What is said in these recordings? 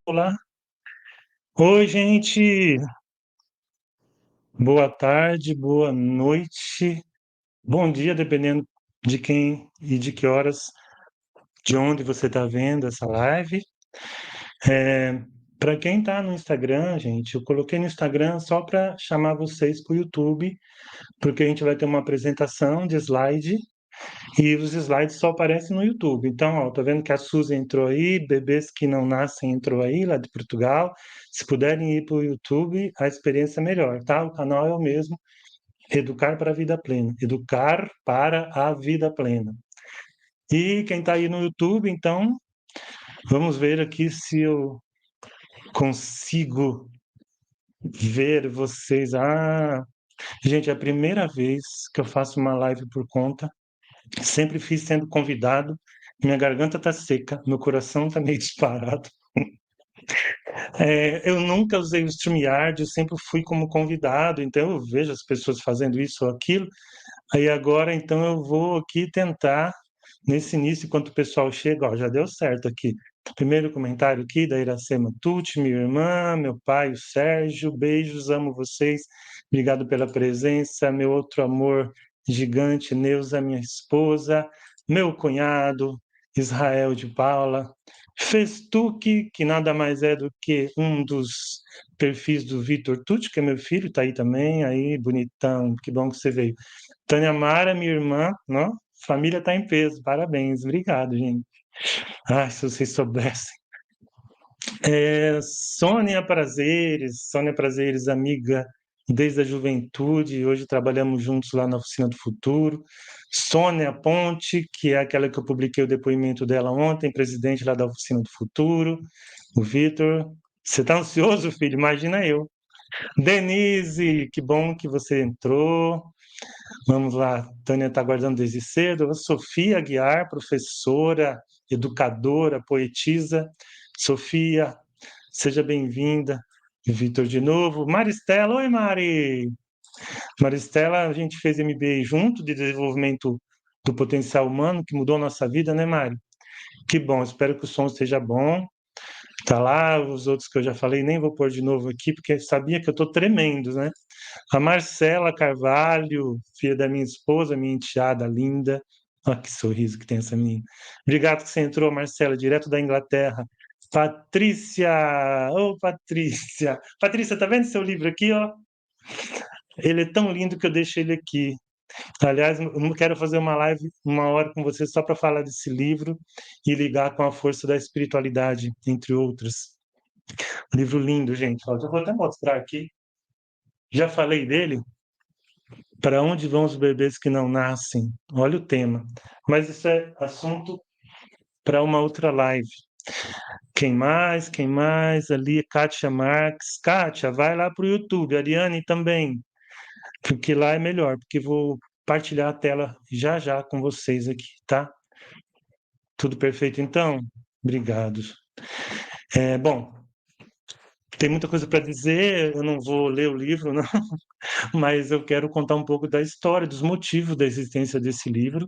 Olá. Oi, gente. Boa tarde, boa noite, bom dia, dependendo de quem e de que horas, de onde você está vendo essa live. Para quem está no Instagram, gente, eu coloquei no Instagram só para chamar vocês para o YouTube, porque a gente vai ter uma apresentação de slide e os slides só aparecem no YouTube. Então, ó, tá vendo que a Suzy entrou aí, Bebês que Não Nascem entrou aí, lá de Portugal. Se puderem ir para o YouTube, a experiência é melhor, tá? O canal é o mesmo. Educar para a vida plena. Educar para a vida plena. E quem está aí no YouTube, então, vamos ver aqui se eu consigo ver vocês. Gente, é a primeira vez que eu faço uma live por conta. Sempre fiz sendo convidado. Minha garganta tá seca, meu coração tá meio disparado. Eu nunca usei o StreamYard, eu sempre fui como convidado, então eu vejo as pessoas fazendo isso ou aquilo. Aí agora, então, eu vou aqui tentar, nesse início, enquanto o pessoal chega, ó, já deu certo aqui. Primeiro comentário aqui da Iracema Tucci, minha irmã, meu pai, o Sérgio, beijos, amo vocês, obrigado pela presença, meu outro amor gigante, Neuza, minha esposa, meu cunhado, Israel de Paula, Festuque, que nada mais é do que um dos perfis do Vitor Tucci, que é meu filho, tá aí também, aí, bonitão, que bom que você veio. Tânia Mara, minha irmã, não? Família tá em peso, parabéns, obrigado, gente. Ai, se vocês soubessem. Sônia Prazeres, amiga desde a juventude, hoje trabalhamos juntos lá na Oficina do Futuro. Sônia Ponte, que é aquela que eu publiquei o depoimento dela ontem, presidente lá da Oficina do Futuro. O Vitor, você tá ansioso, filho? Imagina eu. Denise, que bom que você entrou. Vamos lá, Tânia está aguardando desde cedo. Sofia Aguiar, professora, educadora, poetisa. Sofia, seja bem-vinda. Vitor de novo. Maristela, oi Mari! Maristela, a gente fez MBA junto de desenvolvimento do potencial humano, que mudou a nossa vida, né, Mari? Que bom, espero que o som esteja bom. Tá lá, os outros que eu já falei, nem vou pôr de novo aqui, porque sabia que eu estou tremendo, né? A Marcela Carvalho, filha da minha esposa, minha enteada linda. Olha que sorriso que tem essa menina. Obrigado que você entrou, Marcela, direto da Inglaterra. Patrícia! Ô, Patrícia! Patrícia, tá vendo seu livro aqui, ó? Ele é tão lindo que eu deixei ele aqui. Aliás, eu quero fazer uma live uma hora com você só para falar desse livro e ligar com a força da espiritualidade, entre outras. Livro lindo, gente. Ó, eu vou até mostrar aqui. Já falei dele. Para onde vão os bebês que não nascem? Olha o tema. Mas isso é assunto para uma outra live. Quem mais? Quem mais? Ali, Kátia Marques. Kátia, vai lá para o YouTube. Ariane também, porque lá é melhor, porque vou partilhar a tela já já com vocês aqui, tá? Tudo perfeito então? Obrigado. Bom, tem muita coisa para dizer, eu não vou ler o livro, não, mas eu quero contar um pouco da história, dos motivos da existência desse livro.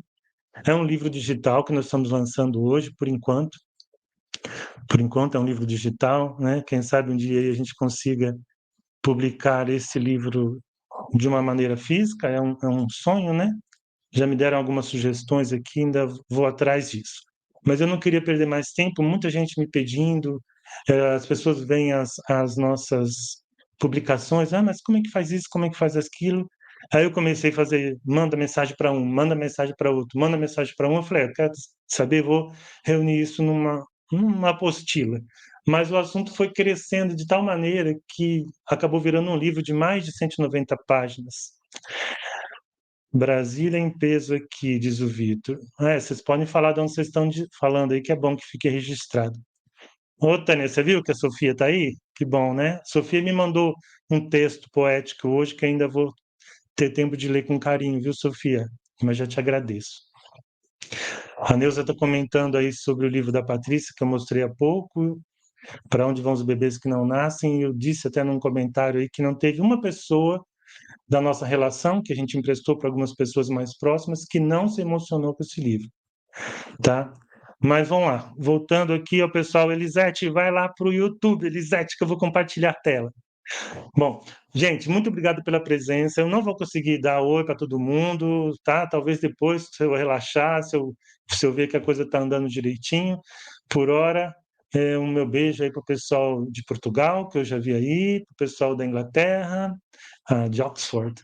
É um livro digital que nós estamos lançando hoje, por enquanto. Por enquanto é um livro digital, né? Quem sabe um dia aí a gente consiga publicar esse livro de uma maneira física, é um sonho, né? Já me deram algumas sugestões aqui, ainda vou atrás disso. Mas eu não queria perder mais tempo, muita gente me pedindo, as pessoas veem as nossas publicações, mas como é que faz isso, como é que faz aquilo? Aí eu comecei a fazer, manda mensagem para um, manda mensagem para outro, manda mensagem para um, eu falei, eu quero saber, vou reunir isso numa apostila. Mas o assunto foi crescendo de tal maneira que acabou virando um livro de mais de 190 páginas. Brasília em peso aqui, diz o Vitor. Vocês podem falar de onde vocês estão falando aí, que é bom que fique registrado. Ô, Tânia, você viu que a Sofia está aí? Que bom, né? Sofia me mandou um texto poético hoje que ainda vou ter tempo de ler com carinho, viu, Sofia? Mas já te agradeço. A Neuza está comentando aí sobre o livro da Patrícia, que eu mostrei há pouco, Para Onde Vão os Bebês que Não Nascem. Eu disse até num comentário aí que não teve uma pessoa da nossa relação, que a gente emprestou para algumas pessoas mais próximas, que não se emocionou com esse livro, tá? Mas vamos lá, voltando aqui ao pessoal, Elisete, vai lá para o YouTube, Elisete, que eu vou compartilhar a tela. Bom, gente, muito obrigado pela presença. Eu não vou conseguir dar oi para todo mundo, tá? Talvez depois, se eu relaxar, se eu ver que a coisa está andando direitinho. Por hora, um meu beijo aí para o pessoal de Portugal, que eu já vi aí, para o pessoal da Inglaterra, de Oxford,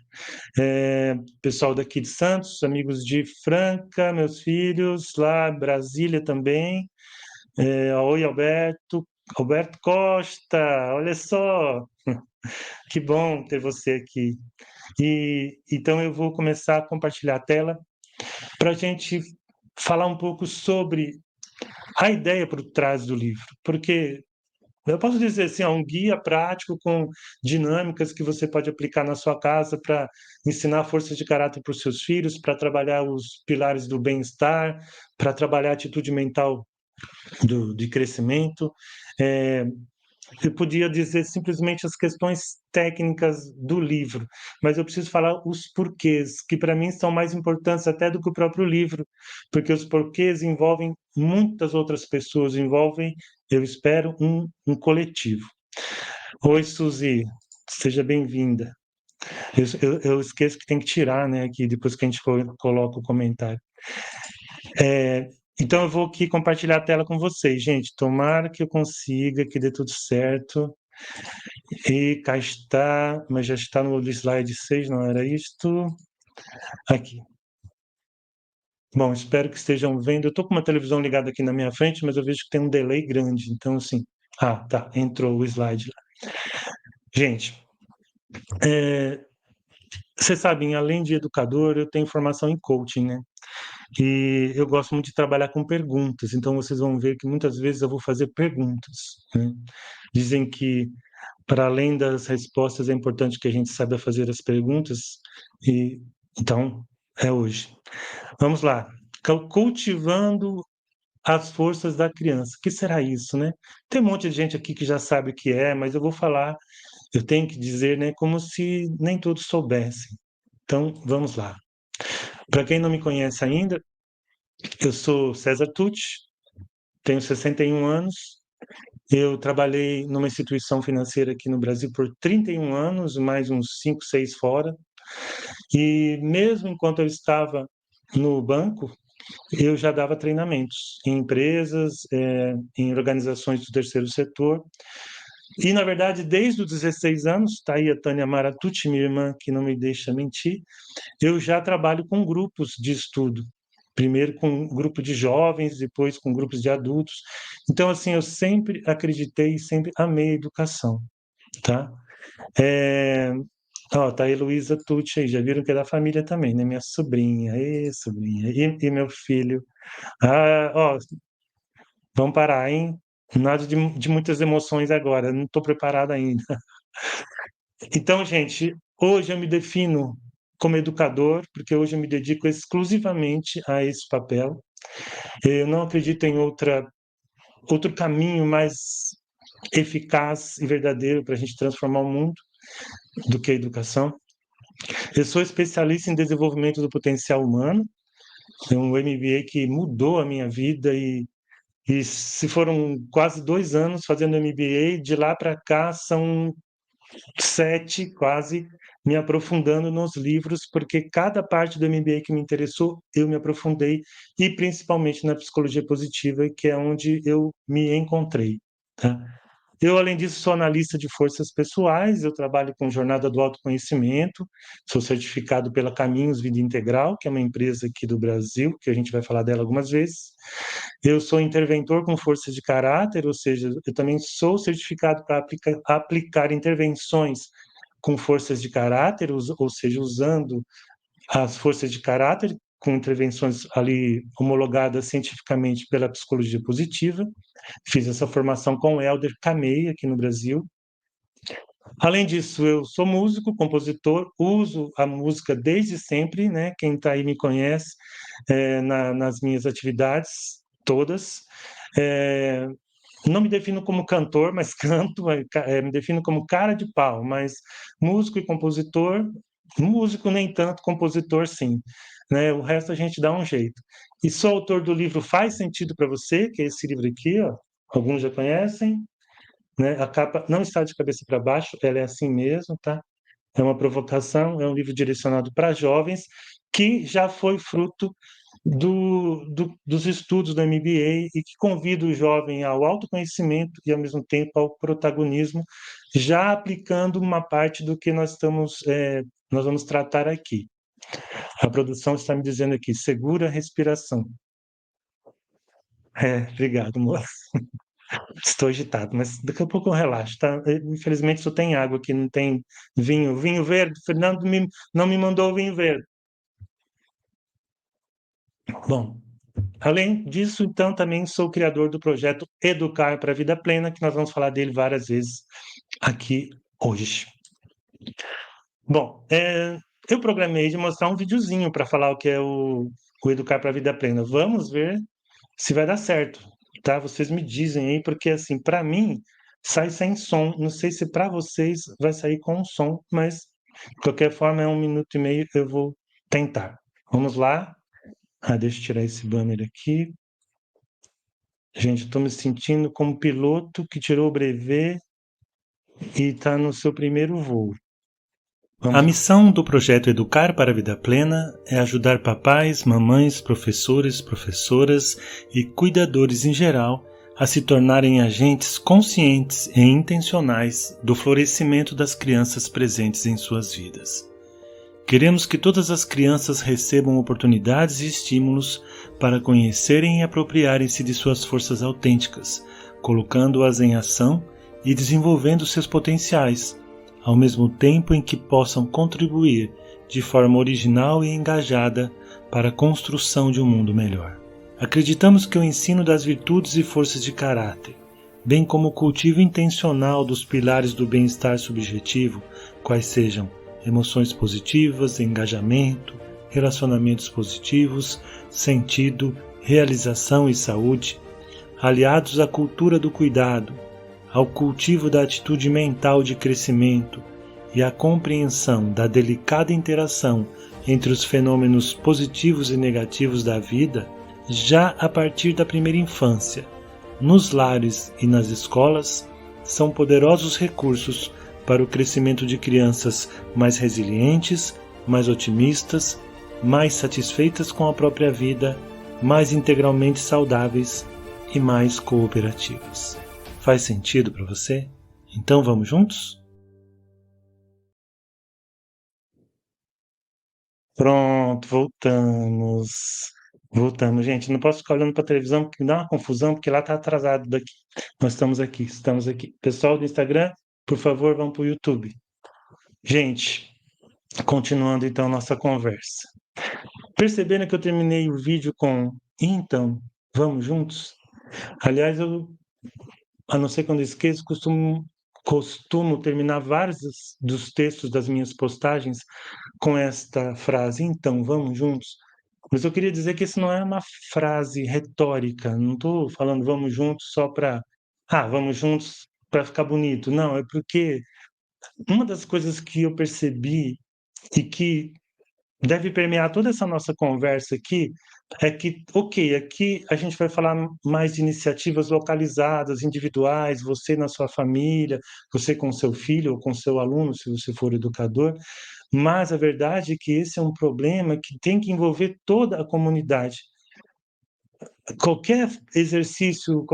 pessoal daqui de Santos, amigos de Franca, meus filhos, lá Brasília também. Oi, Alberto. Alberto Costa, olha só, que bom ter você aqui. Então eu vou começar a compartilhar a tela para a gente falar um pouco sobre a ideia por trás do livro, porque eu posso dizer assim, um guia prático com dinâmicas que você pode aplicar na sua casa para ensinar forças de caráter para os seus filhos, para trabalhar os pilares do bem-estar, para trabalhar a atitude mental de crescimento. É, eu podia dizer simplesmente as questões técnicas do livro, mas eu preciso falar os porquês, que para mim são mais importantes até do que o próprio livro, porque os porquês envolvem muitas outras pessoas, envolvem, eu espero, um coletivo. Oi, Suzy, seja bem-vinda. Eu esqueço que tem que tirar, né, aqui, depois que a gente coloca o comentário. Então, eu vou aqui compartilhar a tela com vocês, gente. Tomara que eu consiga, que dê tudo certo. E cá está, mas já está no slide 6, não era isto? Aqui. Bom, espero que estejam vendo. Eu estou com uma televisão ligada aqui na minha frente, mas eu vejo que tem um delay grande. Então, assim. Tá, entrou o slide lá. Gente, vocês sabem, além de educador, eu tenho formação em coaching, né? E eu gosto muito de trabalhar com perguntas. Então, vocês vão ver que muitas vezes eu vou fazer perguntas, né? Dizem que para além das respostas, é importante que a gente saiba fazer as perguntas, e então é hoje. Vamos lá. Cultivando as forças da criança. O que será isso, né? Tem um monte de gente aqui que já sabe o que é, mas eu vou falar, eu tenho que dizer, né, como se nem todos soubessem. Então, vamos lá. Para quem não me conhece ainda, eu sou César Tucci, tenho 61 anos. Eu trabalhei numa instituição financeira aqui no Brasil por 31 anos, mais uns 5, 6 fora. E mesmo enquanto eu estava no banco, eu já dava treinamentos em empresas, em organizações do terceiro setor. E, na verdade, desde os 16 anos, está aí a Tânia Maratucci, minha irmã, que não me deixa mentir, eu já trabalho com grupos de estudo. Primeiro com um grupo de jovens, depois com grupos de adultos. Então, assim, eu sempre acreditei e sempre amei a educação, tá? Tá a Heloísa Tucci aí, já viram que é da família também, né? Minha sobrinha, sobrinha. E meu filho. Vamos parar, hein? Nada de muitas emoções agora, não estou preparado ainda. Então, gente, hoje eu me defino como educador, porque hoje eu me dedico exclusivamente a esse papel. Eu não acredito em outro caminho mais eficaz e verdadeiro para a gente transformar o mundo do que a educação. Eu sou especialista em desenvolvimento do potencial humano, é um MBA que mudou a minha vida e se foram quase 2 anos fazendo MBA, de lá para cá são 7, quase, me aprofundando nos livros, porque cada parte do MBA que me interessou, eu me aprofundei, e principalmente na psicologia positiva, que é onde eu me encontrei, tá? Eu, além disso, sou analista de forças pessoais, eu trabalho com jornada do autoconhecimento, sou certificado pela Caminhos Vida Integral, que é uma empresa aqui do Brasil, que a gente vai falar dela algumas vezes. Eu sou interventor com forças de caráter, ou seja, eu também sou certificado para aplicar intervenções com forças de caráter, ou seja, usando as forças de caráter, com intervenções ali homologadas cientificamente pela psicologia positiva. Fiz essa formação com o Helder Camei, aqui no Brasil. Além disso, eu sou músico, compositor, uso a música desde sempre, né? Quem está aí me conhece nas minhas atividades todas. É, não me defino como cantor, mas canto, me defino como cara de pau, mas músico e compositor, Músico nem tanto, compositor sim, né? O resto a gente dá um jeito. E sou autor do livro Faz Sentido para Você, que é esse livro aqui, ó. Alguns já conhecem, né? A capa não está de cabeça para baixo, ela é assim mesmo, tá? É uma provocação, é um livro direcionado para jovens, que já foi fruto dos estudos da MBA e que convida o jovem ao autoconhecimento e, ao mesmo tempo, ao protagonismo, já aplicando uma parte do que nós vamos tratar aqui. A produção está me dizendo aqui, segura a respiração. Obrigado, moço. Estou agitado, mas daqui a pouco eu relaxo, tá? Infelizmente só tem água aqui, não tem vinho. Vinho verde, Fernando não me mandou vinho verde. Bom, além disso, então, também sou criador do projeto Educar para a Vida Plena, que nós vamos falar dele várias vezes aqui hoje. Bom, eu programei de mostrar um videozinho para falar o que é o Educar para a Vida Plena. Vamos ver se vai dar certo, tá? Vocês me dizem aí, porque assim, para mim, sai sem som. Não sei se para vocês vai sair com som, mas de qualquer forma, é 1 minuto e meio, eu vou tentar. Vamos lá? Deixa eu tirar esse banner aqui. Gente, estou me sentindo como piloto que tirou o brevet e está no seu primeiro voo. A missão do projeto Educar para a Vida Plena é ajudar papais, mamães, professores, professoras e cuidadores em geral a se tornarem agentes conscientes e intencionais do florescimento das crianças presentes em suas vidas. Queremos que todas as crianças recebam oportunidades e estímulos para conhecerem e apropriarem-se de suas forças autênticas, colocando-as em ação e desenvolvendo seus potenciais, ao mesmo tempo em que possam contribuir de forma original e engajada para a construção de um mundo melhor. Acreditamos que o ensino das virtudes e forças de caráter, bem como o cultivo intencional dos pilares do bem-estar subjetivo, quais sejam emoções positivas, engajamento, relacionamentos positivos, sentido, realização e saúde, aliados à cultura do cuidado, ao cultivo da atitude mental de crescimento e à compreensão da delicada interação entre os fenômenos positivos e negativos da vida, já a partir da primeira infância, nos lares e nas escolas, são poderosos recursos para o crescimento de crianças mais resilientes, mais otimistas, mais satisfeitas com a própria vida, mais integralmente saudáveis e mais cooperativas. Faz sentido para você? Então vamos juntos? Pronto, voltamos. Voltamos, gente. Não posso ficar olhando para a televisão porque me dá uma confusão, porque lá está atrasado daqui. Nós estamos aqui. Pessoal do Instagram, por favor, vão para o YouTube. Gente, continuando então nossa conversa. Percebendo que eu terminei o vídeo com então, vamos juntos? Aliás, a não ser quando esqueço, costumo terminar vários dos textos das minhas postagens com esta frase, então, vamos juntos? Mas eu queria dizer que isso não é uma frase retórica, não estou falando vamos juntos só para, vamos juntos para ficar bonito. Não, é porque uma das coisas que eu percebi e que deve permear toda essa nossa conversa aqui é que, ok, aqui a gente vai falar mais de iniciativas localizadas, individuais, você na sua família, você com seu filho ou com seu aluno, se você for educador, mas a verdade é que esse é um problema que tem que envolver toda a comunidade. Qualquer exercício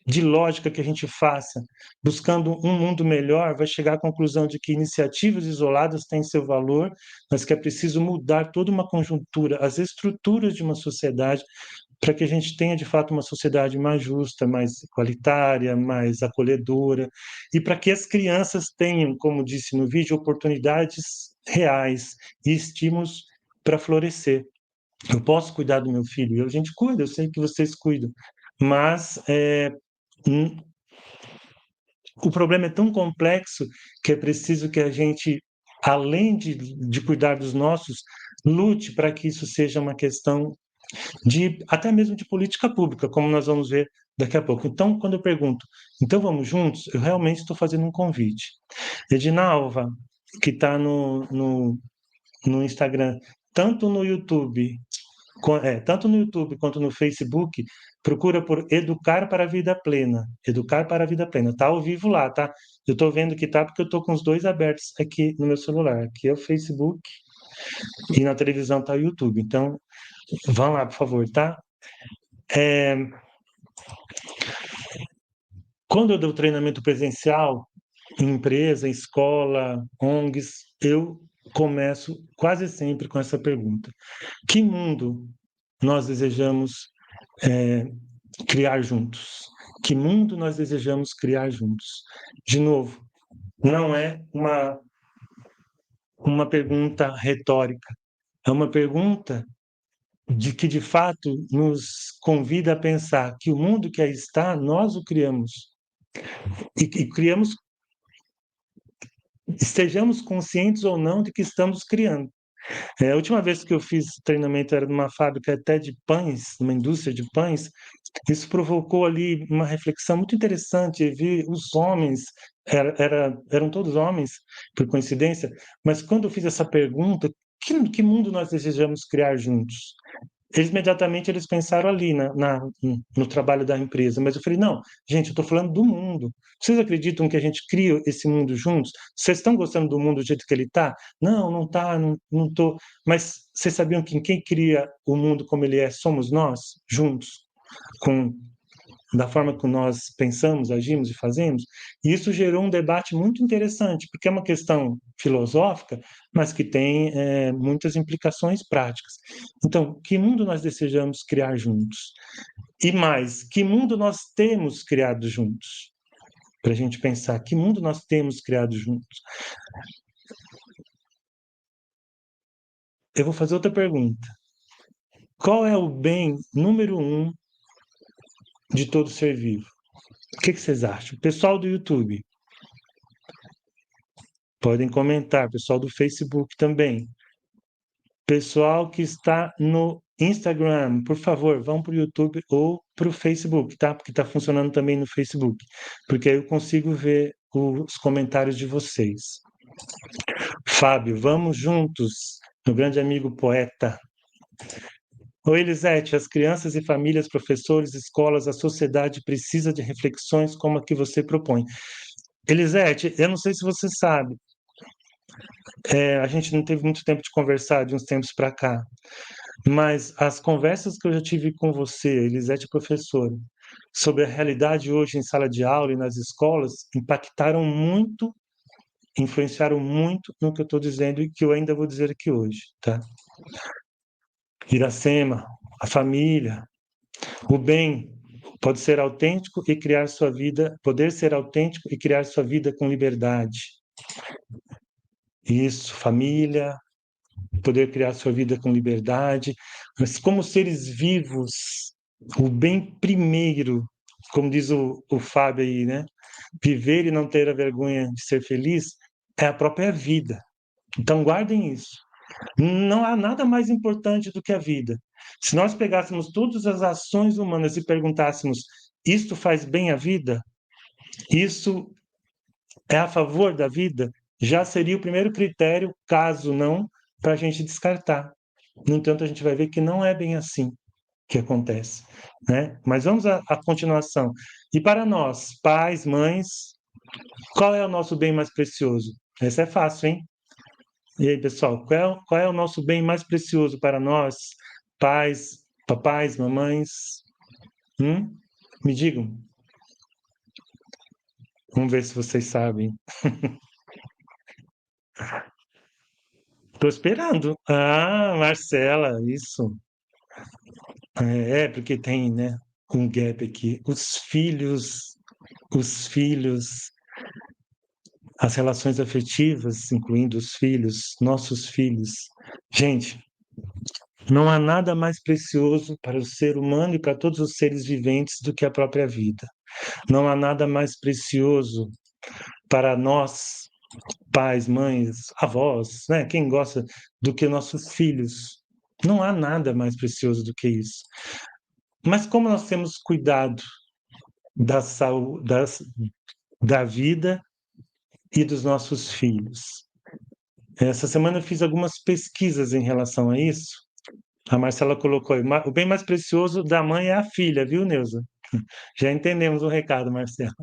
de lógica que a gente faça, buscando um mundo melhor, vai chegar à conclusão de que iniciativas isoladas têm seu valor, mas que é preciso mudar toda uma conjuntura, as estruturas de uma sociedade, para que a gente tenha, de fato, uma sociedade mais justa, mais igualitária, mais acolhedora, e para que as crianças tenham, como disse no vídeo, oportunidades reais e estímulos para florescer. Eu posso cuidar do meu filho? A gente cuida, eu sei que vocês cuidam, mas o problema é tão complexo que é preciso que a gente, além de cuidar dos nossos, lute para que isso seja uma questão até mesmo de política pública, como nós vamos ver daqui a pouco. Então, quando eu pergunto, então vamos juntos, eu realmente estou fazendo um convite. Edinalva, que está no Instagram, tanto no YouTube, tanto no YouTube quanto no Facebook, procura por Educar para a Vida Plena. Educar para a Vida Plena. Está ao vivo lá, tá? Eu estou vendo que tá porque eu estou com os dois abertos aqui no meu celular. Aqui é o Facebook e na televisão está o YouTube. Então, vão lá, por favor, tá? É, quando eu dou treinamento presencial, em empresa, em escola, ONGs, eu começo quase sempre com essa pergunta: que mundo nós desejamos criar juntos? Que mundo nós desejamos criar juntos? De novo, não é uma pergunta retórica, é uma pergunta de que de fato nos convida a pensar que o mundo que aí está, nós o criamos. E criamos, estejamos conscientes ou não de que estamos criando. A última vez que eu fiz treinamento era numa fábrica até de pães, numa indústria de pães. Isso provocou ali uma reflexão muito interessante. Eu vi os homens, eram todos homens, por coincidência, mas quando eu fiz essa pergunta, que mundo nós desejamos criar juntos? Eles imediatamente eles pensaram ali no trabalho da empresa, mas eu falei, não, gente, eu estou falando do mundo. Vocês acreditam que a gente cria esse mundo juntos? Vocês estão gostando do mundo do jeito que ele está? Não, não está, não estou. Mas vocês sabiam que quem cria o mundo como ele é somos nós, juntos, com da forma que nós pensamos, agimos e fazemos, e isso gerou um debate muito interessante, porque é uma questão filosófica, mas que tem muitas implicações práticas. Então, que mundo nós desejamos criar juntos? E mais, que mundo nós temos criado juntos? Para a gente pensar, que mundo nós temos criado juntos? Eu vou fazer outra pergunta. Qual é o bem número um de todo ser vivo? O que vocês acham? Pessoal do YouTube, podem comentar, pessoal do Facebook também. Pessoal que está no Instagram, por favor, vão para o YouTube ou para o Facebook, tá? Porque está funcionando também no Facebook, porque aí eu consigo ver os comentários de vocês. Fábio, vamos juntos, meu grande amigo poeta. Oi, Elisete, as crianças e famílias, professores, escolas, a sociedade precisa de reflexões como a que você propõe. Elisete, eu não sei se você sabe, a gente não teve muito tempo de conversar de uns tempos para cá, mas as conversas que eu já tive com você, Elisete professora, sobre a realidade hoje em sala de aula e nas escolas, impactaram muito, influenciaram muito no que eu estou dizendo e que eu ainda vou dizer aqui hoje, tá? Iracema, a família, o bem pode ser autêntico e criar sua vida, poder ser autêntico e criar sua vida com liberdade. Isso, família, poder criar sua vida com liberdade, mas como seres vivos, o bem primeiro, como diz o Fábio aí, né? Viver e não ter a vergonha de ser feliz é a própria vida. Então guardem isso. Não há nada mais importante do que a vida. Se nós pegássemos todas as ações humanas e perguntássemos: isto faz bem à vida? Isso é a favor da vida? Já seria o primeiro critério, caso não, para a gente descartar. No entanto, a gente vai ver que não é bem assim que acontece, né? Mas vamos à continuação. E para nós, pais, mães, qual é o nosso bem mais precioso? Essa é fácil, hein? E aí, pessoal, qual é o nosso bem mais precioso para nós, pais, papais, mamães? Me digam. Vamos ver se vocês sabem. Estou esperando. Ah, Marcela, isso. Porque tem, né, um gap aqui. Os filhos, as relações afetivas, incluindo os filhos, nossos filhos. Gente, não há nada mais precioso para o ser humano e para todos os seres viventes do que a própria vida. Não há nada mais precioso para nós, pais, mães, avós, né? Quem gosta do que nossos filhos. Não há nada mais precioso do que isso. Mas como nós temos cuidado da saúde, da vida e dos nossos filhos? Essa semana eu fiz algumas pesquisas em relação a isso. A Marcela colocou aí, o bem mais precioso da mãe é a filha, viu, Neuza? Já entendemos o recado, Marcela.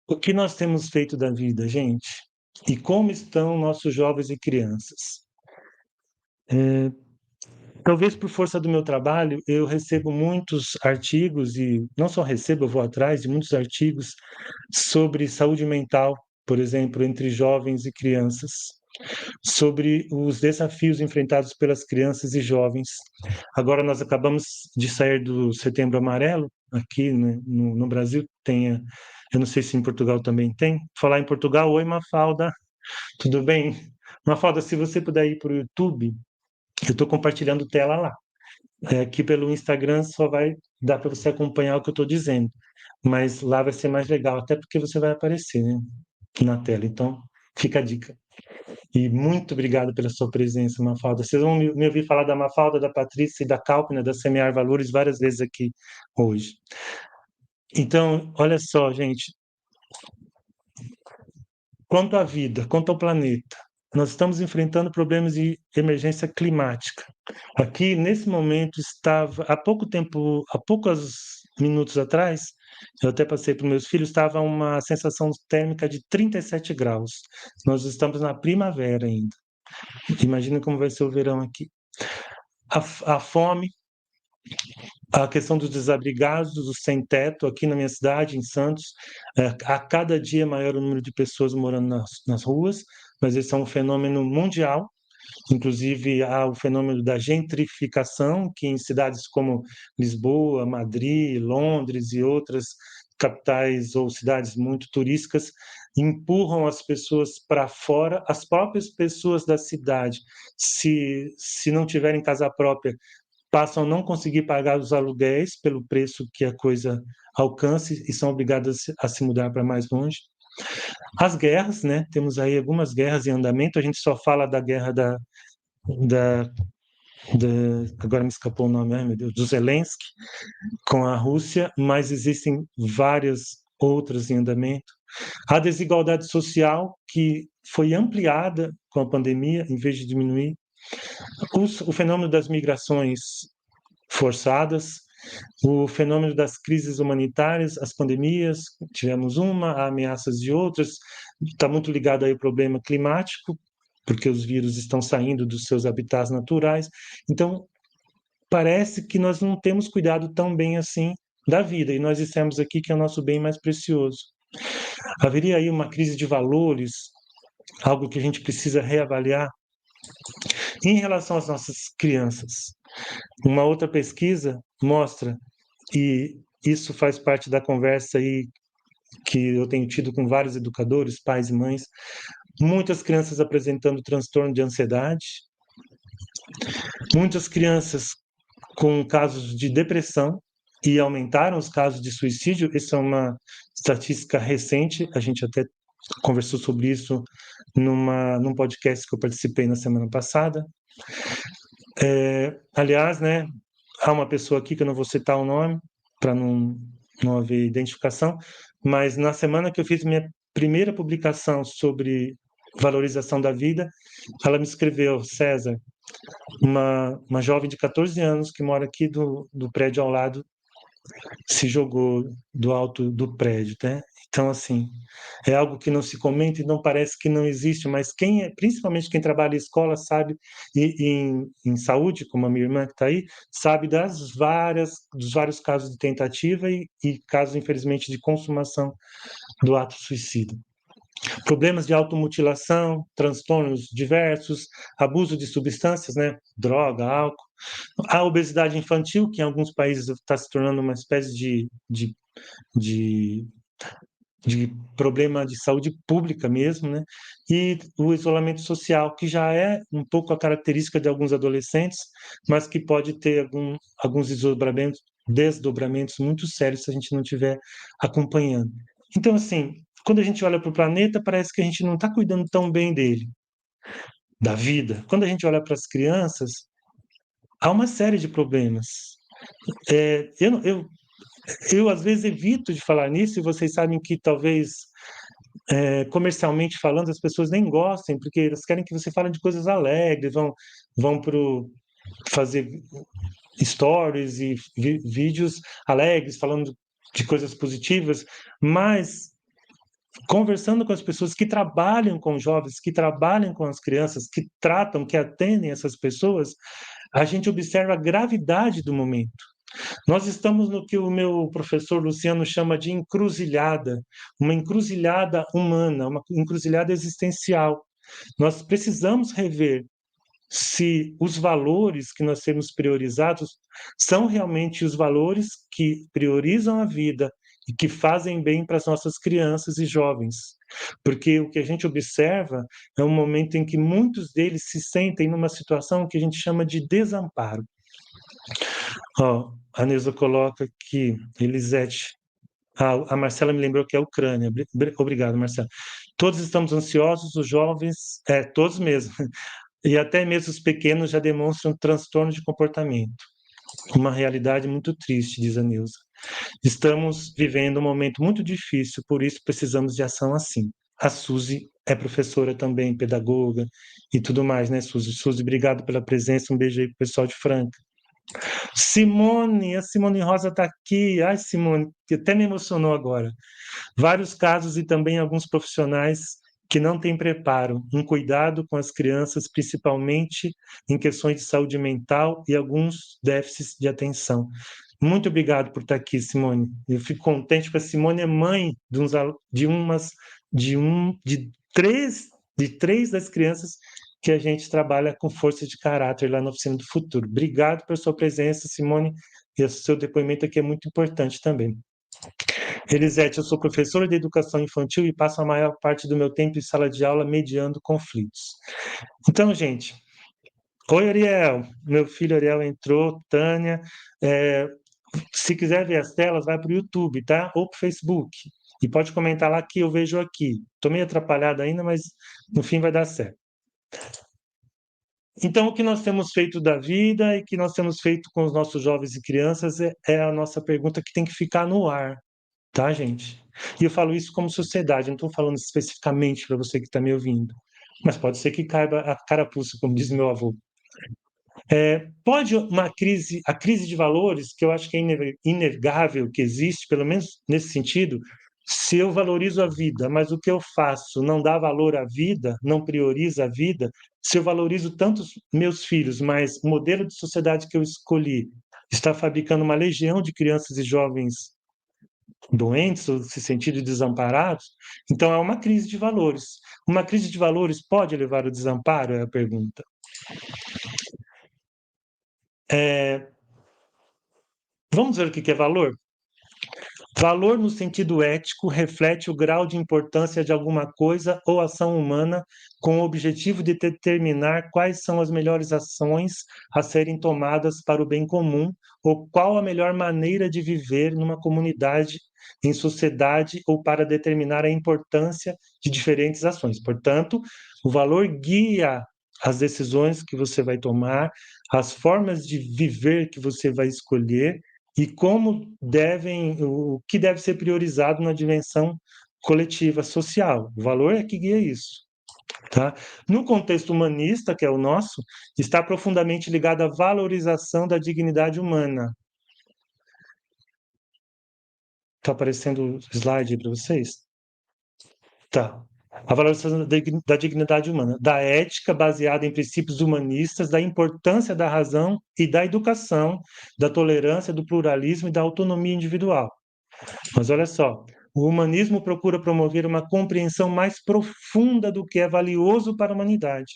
O que nós temos feito da vida, gente? E como estão nossos jovens e crianças? Talvez por força do meu trabalho, eu recebo muitos artigos, e não só recebo, eu vou atrás de muitos artigos sobre saúde mental, por exemplo, entre jovens e crianças, sobre os desafios enfrentados pelas crianças e jovens. Agora nós acabamos de sair do Setembro Amarelo, aqui, né, no Brasil, tem, eu não sei se em Portugal também tem. Falar em Portugal, oi Mafalda, tudo bem? Mafalda, se você puder ir para o YouTube, eu estou compartilhando tela lá. Aqui pelo Instagram só vai dar para você acompanhar o que eu estou dizendo, mas lá vai ser mais legal, até porque você vai aparecer, né, na tela. Então, fica a dica. E muito obrigado pela sua presença, Mafalda. Vocês vão me ouvir falar da Mafalda, da Patrícia e da Calpina, da Semear Valores, várias vezes aqui hoje. Então, olha só, gente, quanto à vida, quanto ao planeta, nós estamos enfrentando problemas de emergência climática. Aqui, nesse momento, estava, há pouco tempo, há poucos minutos atrás, eu até passei para os meus filhos, estava uma sensação térmica de 37 graus. Nós estamos na primavera ainda. Imagina como vai ser o verão aqui. A fome, a questão dos desabrigados, dos sem-teto, aqui na minha cidade, em Santos, a cada dia maior o número de pessoas morando nas ruas, mas esse é um fenômeno mundial. Inclusive, há o fenômeno da gentrificação, que em cidades como Lisboa, Madrid, Londres e outras capitais ou cidades muito turísticas empurram as pessoas para fora, as próprias pessoas da cidade, se não tiverem casa própria, passam a não conseguir pagar os aluguéis pelo preço que a coisa alcance e são obrigadas a se mudar para mais longe. As guerras, né? Temos aí algumas guerras em andamento. A gente só fala da guerra da, da agora me escapou o nome, ai meu Deus, do Zelensky com a Rússia, mas existem várias outras em andamento. A desigualdade social que foi ampliada com a pandemia, em vez de diminuir. O fenômeno das migrações forçadas, o fenômeno das crises humanitárias, as pandemias, tivemos uma, há ameaças de outras, está muito ligado aí ao problema climático, porque os vírus estão saindo dos seus habitats naturais. Então, parece que nós não temos cuidado tão bem assim da vida, e nós dissemos aqui que é o nosso bem mais precioso. Haveria aí uma crise de valores, algo que a gente precisa reavaliar. Em relação às nossas crianças, uma outra pesquisa mostra, e isso faz parte da conversa aí que eu tenho tido com vários educadores, pais e mães, muitas crianças apresentando transtorno de ansiedade, muitas crianças com casos de depressão e aumentaram os casos de suicídio. Essa é uma estatística recente, a gente até conversou sobre isso num podcast que eu participei na semana passada. Aliás, né, há uma pessoa aqui que eu não vou citar o nome, para não haver identificação, mas na semana que eu fiz minha primeira publicação sobre valorização da vida, ela me escreveu: César, uma jovem de 14 anos que mora aqui do prédio ao lado se jogou do alto do prédio, né? Então, assim, é algo que não se comenta e não parece que não existe, mas principalmente quem trabalha em escola sabe, e em saúde, como a minha irmã que está aí, sabe dos vários casos de tentativa e casos, infelizmente, de consumação do ato suicida. Problemas de automutilação, transtornos diversos, abuso de substâncias, né? Droga, álcool. A obesidade infantil, que em alguns países está se tornando uma espécie de, de problema de saúde pública mesmo, né? E o isolamento social, que já é um pouco a característica de alguns adolescentes, mas que pode ter alguns desdobramentos muito sérios se a gente não estiver acompanhando. Então, assim, quando a gente olha para o planeta, parece que a gente não está cuidando tão bem dele, da vida. Quando a gente olha para as crianças, há uma série de problemas. Eu às vezes evito de falar nisso, e vocês sabem que talvez comercialmente falando, as pessoas nem gostem, porque elas querem que você fale de coisas alegres, vão fazer stories e vídeos alegres, falando de coisas positivas, mas conversando com as pessoas que trabalham com jovens, que trabalham com as crianças, que tratam, que atendem essas pessoas, a gente observa a gravidade do momento. Nós estamos no que o meu professor Luciano chama de encruzilhada, uma encruzilhada humana, uma encruzilhada existencial. Nós precisamos rever se os valores que nós temos priorizados são realmente os valores que priorizam a vida e que fazem bem para as nossas crianças e jovens. Porque o que a gente observa é um momento em que muitos deles se sentem numa situação que a gente chama de desamparo. A Neuza coloca aqui, Elisete. A Marcela me lembrou que é a Ucrânia. Obrigado, Marcela. Todos estamos ansiosos, os jovens, todos mesmo. E até mesmo os pequenos já demonstram transtorno de comportamento. Uma realidade muito triste, diz a Neuza. Estamos vivendo um momento muito difícil, por isso precisamos de ação assim. A Suzy é professora também, pedagoga e tudo mais, né, Suzy? Suzy, obrigado pela presença, um beijo aí pro pessoal de Franca. Simone, a Simone Rosa está aqui. Ai, Simone, que até me emocionou agora. Vários casos e também alguns profissionais que não têm preparo, um cuidado com as crianças, principalmente em questões de saúde mental e alguns déficits de atenção. Muito obrigado por estar aqui, Simone. Eu fico contente porque a Simone é mãe de três das crianças que a gente trabalha com força de caráter lá na Oficina do Futuro. Obrigado pela sua presença, Simone, e o seu depoimento aqui é muito importante também. Elisete, eu sou professora de educação infantil e passo a maior parte do meu tempo em sala de aula mediando conflitos. Então, gente, oi, Ariel, meu filho Ariel entrou, Tânia, se quiser ver as telas, vai para o YouTube, tá? Ou para o Facebook. E pode comentar lá que eu vejo aqui. Estou meio atrapalhado ainda, mas no fim vai dar certo. Então, o que nós temos feito da vida e que nós temos feito com os nossos jovens e crianças é a nossa pergunta que tem que ficar no ar, tá, gente? E eu falo isso como sociedade, não estou falando especificamente para você que está me ouvindo, mas pode ser que caiba a carapuça, como diz meu avô. Pode a crise de valores, que eu acho que é inegável que existe, pelo menos nesse sentido, se eu valorizo a vida, mas o que eu faço não dá valor à vida, não prioriza a vida, se eu valorizo tanto os meus filhos, mas o modelo de sociedade que eu escolhi está fabricando uma legião de crianças e jovens doentes ou se sentindo desamparados, então é uma crise de valores. Uma crise de valores pode levar ao desamparo? É a pergunta. Vamos ver o que é valor? Valor, no sentido ético, reflete o grau de importância de alguma coisa ou ação humana com o objetivo de determinar quais são as melhores ações a serem tomadas para o bem comum ou qual a melhor maneira de viver numa comunidade, em sociedade ou para determinar a importância de diferentes ações. Portanto, o valor guia as decisões que você vai tomar, as formas de viver que você vai escolher e o que deve ser priorizado na dimensão coletiva social. O valor é que guia isso. Tá? No contexto humanista, que é o nosso, está profundamente ligado à valorização da dignidade humana. Está aparecendo o slide para vocês? Tá. A valorização da dignidade humana, da ética baseada em princípios humanistas, da importância da razão e da educação, da tolerância, do pluralismo e da autonomia individual. Mas olha só, o humanismo procura promover uma compreensão mais profunda do que é valioso para a humanidade.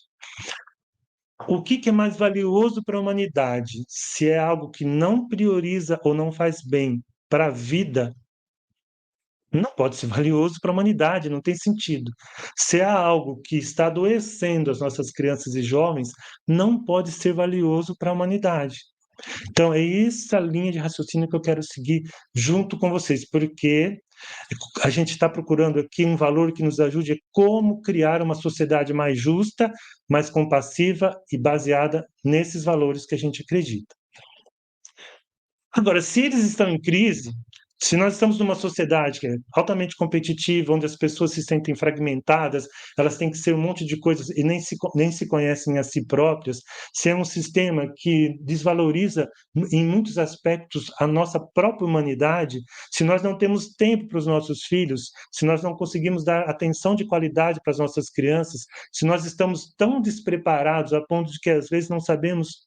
O que é mais valioso para a humanidade? Se é algo que não prioriza ou não faz bem para a vida, não pode ser valioso para a humanidade, não tem sentido. Se há algo que está adoecendo as nossas crianças e jovens, não pode ser valioso para a humanidade. Então, é essa linha de raciocínio que eu quero seguir junto com vocês, porque a gente está procurando aqui um valor que nos ajude a como criar uma sociedade mais justa, mais compassiva e baseada nesses valores que a gente acredita. Agora, se eles estão em crise, Se nós estamos numa sociedade que é altamente competitiva, onde as pessoas se sentem fragmentadas, elas têm que ser um monte de coisas e nem se conhecem a si próprias, se é um sistema que desvaloriza em muitos aspectos a nossa própria humanidade, se nós não temos tempo para os nossos filhos, se nós não conseguimos dar atenção de qualidade para as nossas crianças, se nós estamos tão despreparados a ponto de que às vezes não sabemos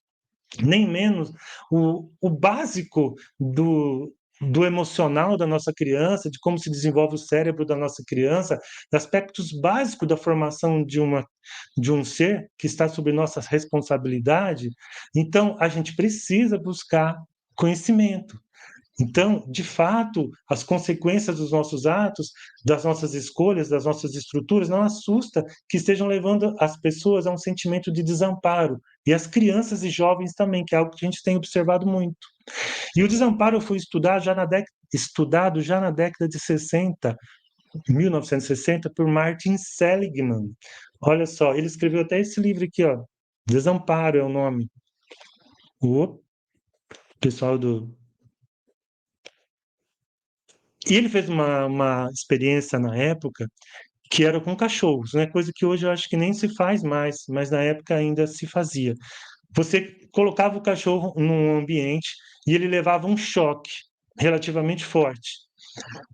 nem menos o básico do emocional da nossa criança, de como se desenvolve o cérebro da nossa criança, aspectos básicos da formação de um ser que está sob nossa responsabilidade. Então, a gente precisa buscar conhecimento. Então, de fato, as consequências dos nossos atos, das nossas escolhas, das nossas estruturas, não assusta que estejam levando as pessoas a um sentimento de desamparo, e as crianças e jovens também, que é algo que a gente tem observado muito. E o desamparo foi estudado já na década de 60, 1960, por Martin Seligman. Olha só, ele escreveu até esse livro aqui, ó, Desamparo é o nome. O pessoal do E ele fez uma experiência na época que era com cachorros, né? Coisa que hoje eu acho que nem se faz mais, mas na época ainda se fazia. Você colocava o cachorro num ambiente e ele levava um choque relativamente forte.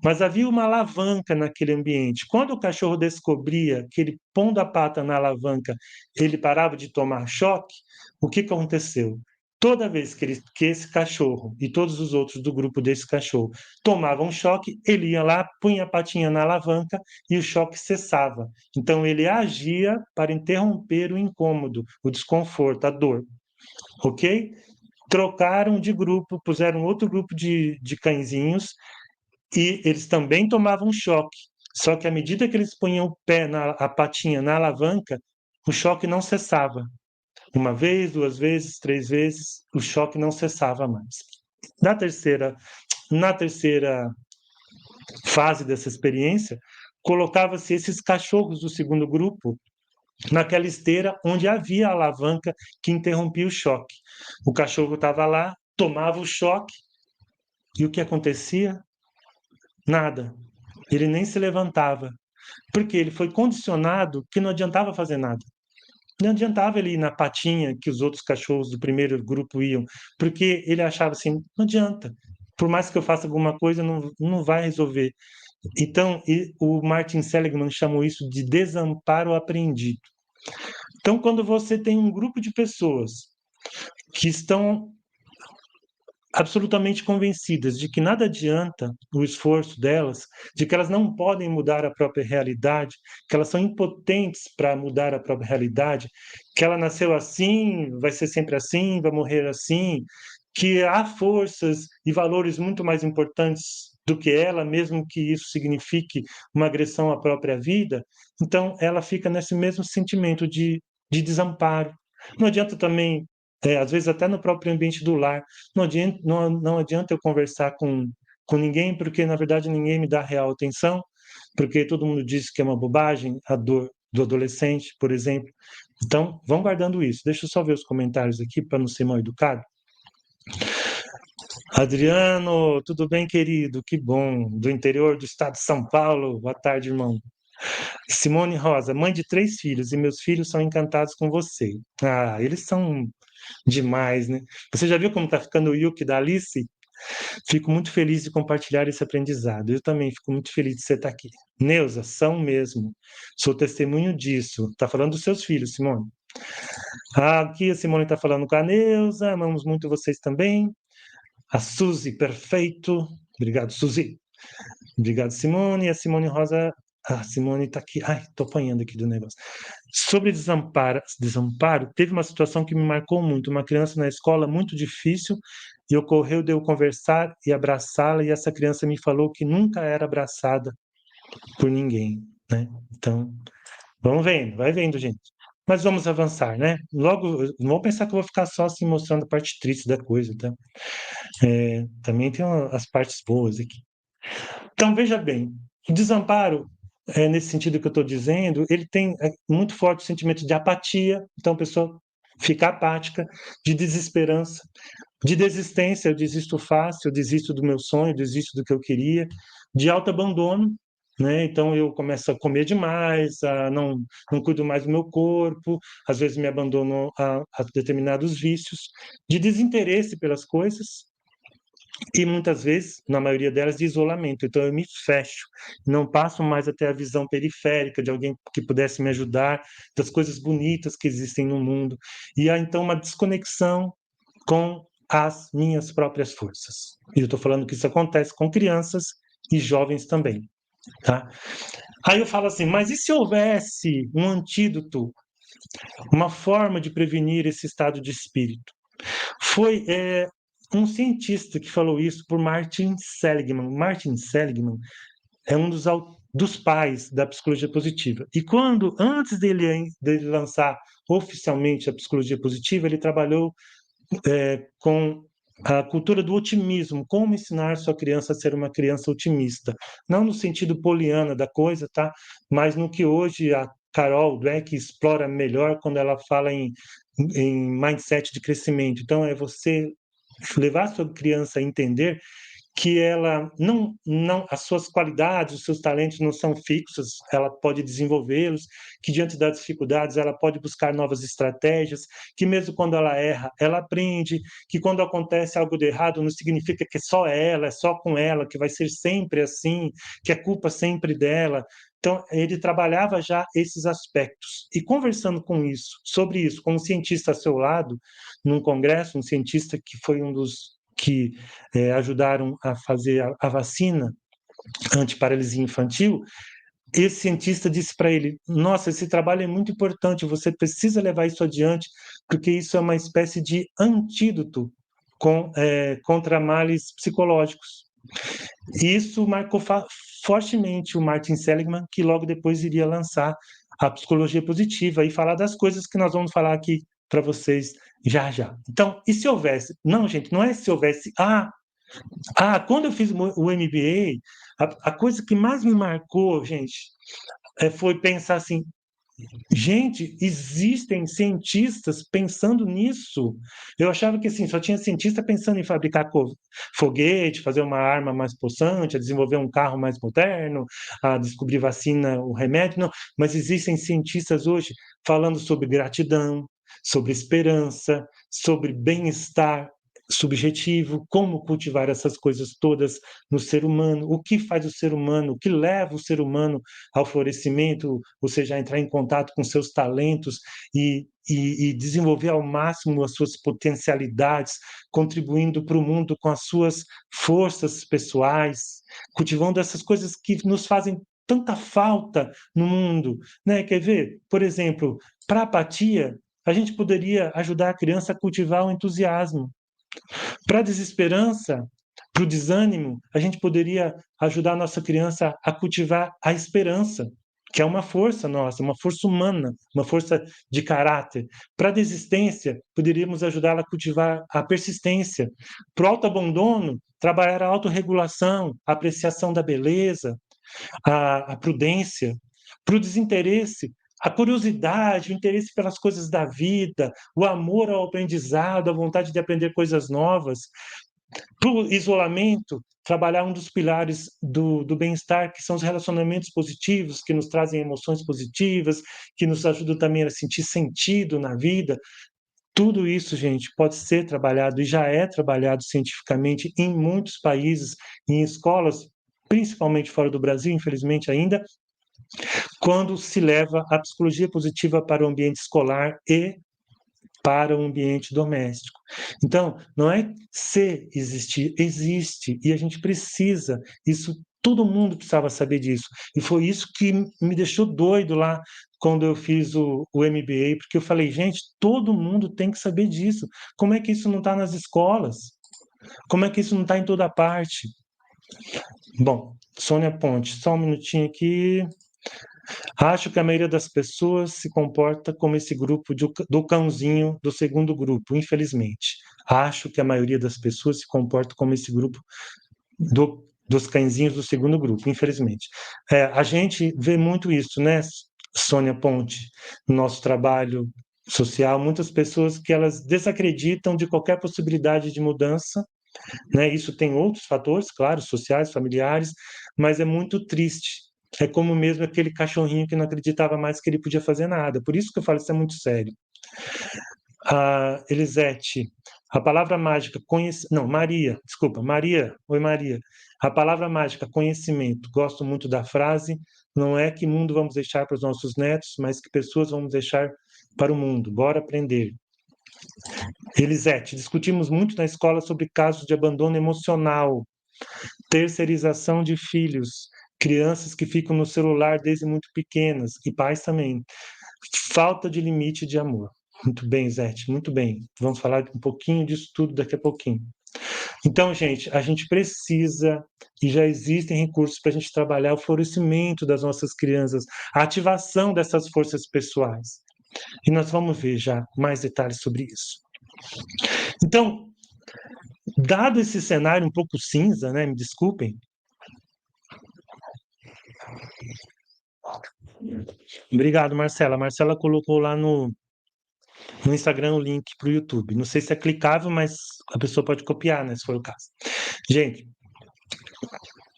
Mas havia uma alavanca naquele ambiente. Quando o cachorro descobria que ele pondo a pata na alavanca, ele parava de tomar choque, o que aconteceu? Toda vez que esse cachorro e todos os outros do grupo desse cachorro tomavam choque, ele ia lá, punha a patinha na alavanca e o choque cessava. Então ele agia para interromper o incômodo, o desconforto, a dor. Ok? Trocaram de grupo, puseram outro grupo de cãezinhos e eles também tomavam choque. Só que à medida que eles punham o pé, a patinha na alavanca, o choque não cessava. Uma vez, duas vezes, três vezes, o choque não cessava mais. Na terceira, na terceira fase dessa experiência, colocava-se esses cachorros do segundo grupo naquela esteira onde havia a alavanca que interrompia o choque. O cachorro estava lá, tomava o choque, e o que acontecia? Nada. Ele nem se levantava, porque ele foi condicionado que não adiantava fazer nada. Não adiantava ele ir na patinha que os outros cachorros do primeiro grupo iam, porque ele achava assim, não adianta. Por mais que eu faça alguma coisa, não vai resolver. Então, o Martin Seligman chamou isso de desamparo aprendido. Então, quando você tem um grupo de pessoas que estão absolutamente convencidas de que nada adianta o esforço delas, de que elas não podem mudar a própria realidade, que elas são impotentes para mudar a própria realidade, que ela nasceu assim, vai ser sempre assim, vai morrer assim, que há forças e valores muito mais importantes do que ela, mesmo que isso signifique uma agressão à própria vida, então ela fica nesse mesmo sentimento de desamparo. Não adianta também às vezes até no próprio ambiente do lar. Não adianta eu conversar com ninguém, porque na verdade ninguém me dá real atenção, porque todo mundo diz que é uma bobagem a dor do adolescente, por exemplo. Então, vão guardando isso. Deixa eu só ver os comentários aqui para não ser mal educado. Adriano, tudo bem, querido? Que bom. Do interior do estado de São Paulo. Boa tarde, irmão. Simone Rosa, mãe de 3 filhos, e meus filhos são encantados com você. Ah, eles são demais, né? Você já viu como tá ficando o Yuki da Alice? Fico muito feliz de compartilhar esse aprendizado. Eu também fico muito feliz de você estar aqui. Neuza, são mesmo. Sou testemunho disso. Tá falando dos seus filhos, Simone. Aqui a Simone está falando com a Neuza. Amamos muito vocês também. A Suzy, perfeito. Obrigado, Suzy. Obrigado, Simone. E a Simone Rosa. A Simone está aqui. Ai, estou apanhando aqui do negócio. Sobre desamparo, teve uma situação que me marcou muito. Uma criança na escola muito difícil e ocorreu de eu conversar e abraçá-la e essa criança me falou que nunca era abraçada por ninguém, né? Então, vamos vendo, vai vendo, gente. Mas vamos avançar, né? Logo, não vou pensar que eu vou ficar só assim mostrando a parte triste da coisa, tá? Também tem as partes boas aqui. Então, veja bem, o desamparo, nesse sentido que eu estou dizendo, ele tem muito forte o sentimento de apatia. Então, a pessoa fica apática, de desesperança, de desistência, eu desisto fácil, eu desisto do meu sonho, eu desisto do que eu queria, de autoabandono, né? Então eu começo a comer demais, não cuido mais do meu corpo, às vezes me abandono a determinados vícios, de desinteresse pelas coisas, e muitas vezes, na maioria delas, de isolamento. Então eu me fecho, não passo mais a ter a visão periférica de alguém que pudesse me ajudar, das coisas bonitas que existem no mundo. E há então uma desconexão com as minhas próprias forças. E eu estou falando que isso acontece com crianças e jovens também. Tá? Aí eu falo assim, mas e se houvesse um antídoto, uma forma de prevenir esse estado de espírito? Foi um cientista que falou isso por Martin Seligman. Martin Seligman é um dos pais da psicologia positiva. E antes dele lançar oficialmente a psicologia positiva, ele trabalhou com a cultura do otimismo, como ensinar sua criança a ser uma criança otimista. Não no sentido poliana da coisa, tá? Mas no que hoje a Carol Dweck explora melhor quando ela fala em mindset de crescimento. Então, é você levar a sua criança a entender que ela não as suas qualidades, os seus talentos não são fixos, ela pode desenvolvê-los, que diante das dificuldades ela pode buscar novas estratégias, que mesmo quando ela erra, ela aprende, que quando acontece algo de errado não significa que é só com ela, que vai ser sempre assim, que a culpa sempre dela. Então, ele trabalhava já esses aspectos. E conversando sobre isso, com um cientista ao seu lado, num congresso, um cientista que foi um dos que ajudaram a fazer a vacina antiparalisia infantil, esse cientista disse para ele: nossa, esse trabalho é muito importante, você precisa levar isso adiante, porque isso é uma espécie de antídoto contra males psicológicos. E isso marcou fortemente o Martin Seligman, que logo depois iria lançar a psicologia positiva e falar das coisas que nós vamos falar aqui para vocês já já. Então, e se houvesse? Não, gente, não é se houvesse. Quando eu fiz o MBA, a coisa que mais me marcou, gente, foi pensar assim: gente, existem cientistas pensando nisso. Eu achava que assim, só tinha cientista pensando em fabricar foguete, fazer uma arma mais possante, a desenvolver um carro mais moderno, a descobrir vacina, o remédio. Não, mas existem cientistas hoje falando sobre gratidão, sobre esperança, sobre bem-estar subjetivo, como cultivar essas coisas todas no ser humano, o que faz o ser humano, o que leva o ser humano ao florescimento, ou seja, a entrar em contato com seus talentos e desenvolver ao máximo as suas potencialidades, contribuindo para o mundo com as suas forças pessoais, cultivando essas coisas que nos fazem tanta falta no mundo, né? Quer ver? Por exemplo, para a apatia, a gente poderia ajudar a criança a cultivar o entusiasmo. Para a desesperança, para o desânimo, a gente poderia ajudar a nossa criança a cultivar a esperança, que é uma força nossa, uma força humana, uma força de caráter. Para a desistência, poderíamos ajudá-la a cultivar a persistência. Para o autoabandono, trabalhar a autorregulação, a apreciação da beleza, a prudência. Para o desinteresse, a curiosidade, o interesse pelas coisas da vida, o amor ao aprendizado, a vontade de aprender coisas novas. Para o isolamento, trabalhar um dos pilares do bem-estar, que são os relacionamentos positivos, que nos trazem emoções positivas, que nos ajudam também a sentir sentido na vida. Tudo isso, gente, pode ser trabalhado e já é trabalhado cientificamente em muitos países, em escolas, principalmente fora do Brasil, infelizmente ainda, quando se leva a psicologia positiva para o ambiente escolar e para o ambiente doméstico. Então, não é se existir, existe, e a gente precisa, isso todo mundo precisava saber disso. E foi isso que me deixou doido lá quando eu fiz o MBA, porque eu falei, gente, todo mundo tem que saber disso. Como é que isso não está nas escolas? Como é que isso não está em toda parte? Bom, Sônia Ponte, só um minutinho aqui. Acho que a maioria das pessoas se comporta como esse grupo do cãozinho do segundo grupo, infelizmente. Acho que a maioria das pessoas se comporta como esse grupo dos cãezinhos do segundo grupo, infelizmente. A gente vê muito isso, né, Sônia Ponte, no nosso trabalho social, muitas pessoas que elas desacreditam de qualquer possibilidade de mudança, né? Isso tem outros fatores, claro, sociais, familiares, mas é muito triste. É como mesmo aquele cachorrinho que não acreditava mais que ele podia fazer nada. Por isso que eu falo, isso é muito sério. Elisete, a palavra mágica não, Maria, desculpa, Maria, oi Maria. A palavra mágica conhecimento. Gosto muito da frase. Não é que mundo vamos deixar para os nossos netos, mas que pessoas vamos deixar para o mundo. Bora aprender. Elisete, discutimos muito na escola sobre casos de abandono emocional, terceirização de filhos, crianças que ficam no celular desde muito pequenas, e pais também. Falta de limite de amor. Muito bem, Zete, muito bem. Vamos falar um pouquinho disso tudo daqui a pouquinho. Então, gente, a gente precisa, e já existem recursos para a gente trabalhar o florescimento das nossas crianças, a ativação dessas forças pessoais. E nós vamos ver já mais detalhes sobre isso. Então, dado esse cenário um pouco cinza, né? Me desculpem. Obrigado, Marcela. A Marcela colocou lá no Instagram o link para o YouTube. Não sei se é clicável, mas a pessoa pode copiar, né? Se for o caso. Gente,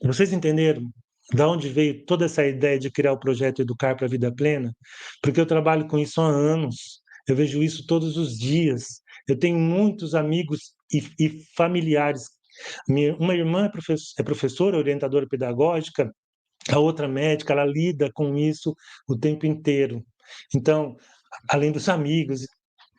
vocês entenderam de onde veio toda essa ideia de criar o projeto Educar para a Vida Plena? Porque eu trabalho com isso há anos. Eu vejo isso todos os dias. Eu tenho muitos amigos e familiares. Uma irmã é professora, orientadora pedagógica, a outra médica, ela lida com isso o tempo inteiro. Então, além dos amigos,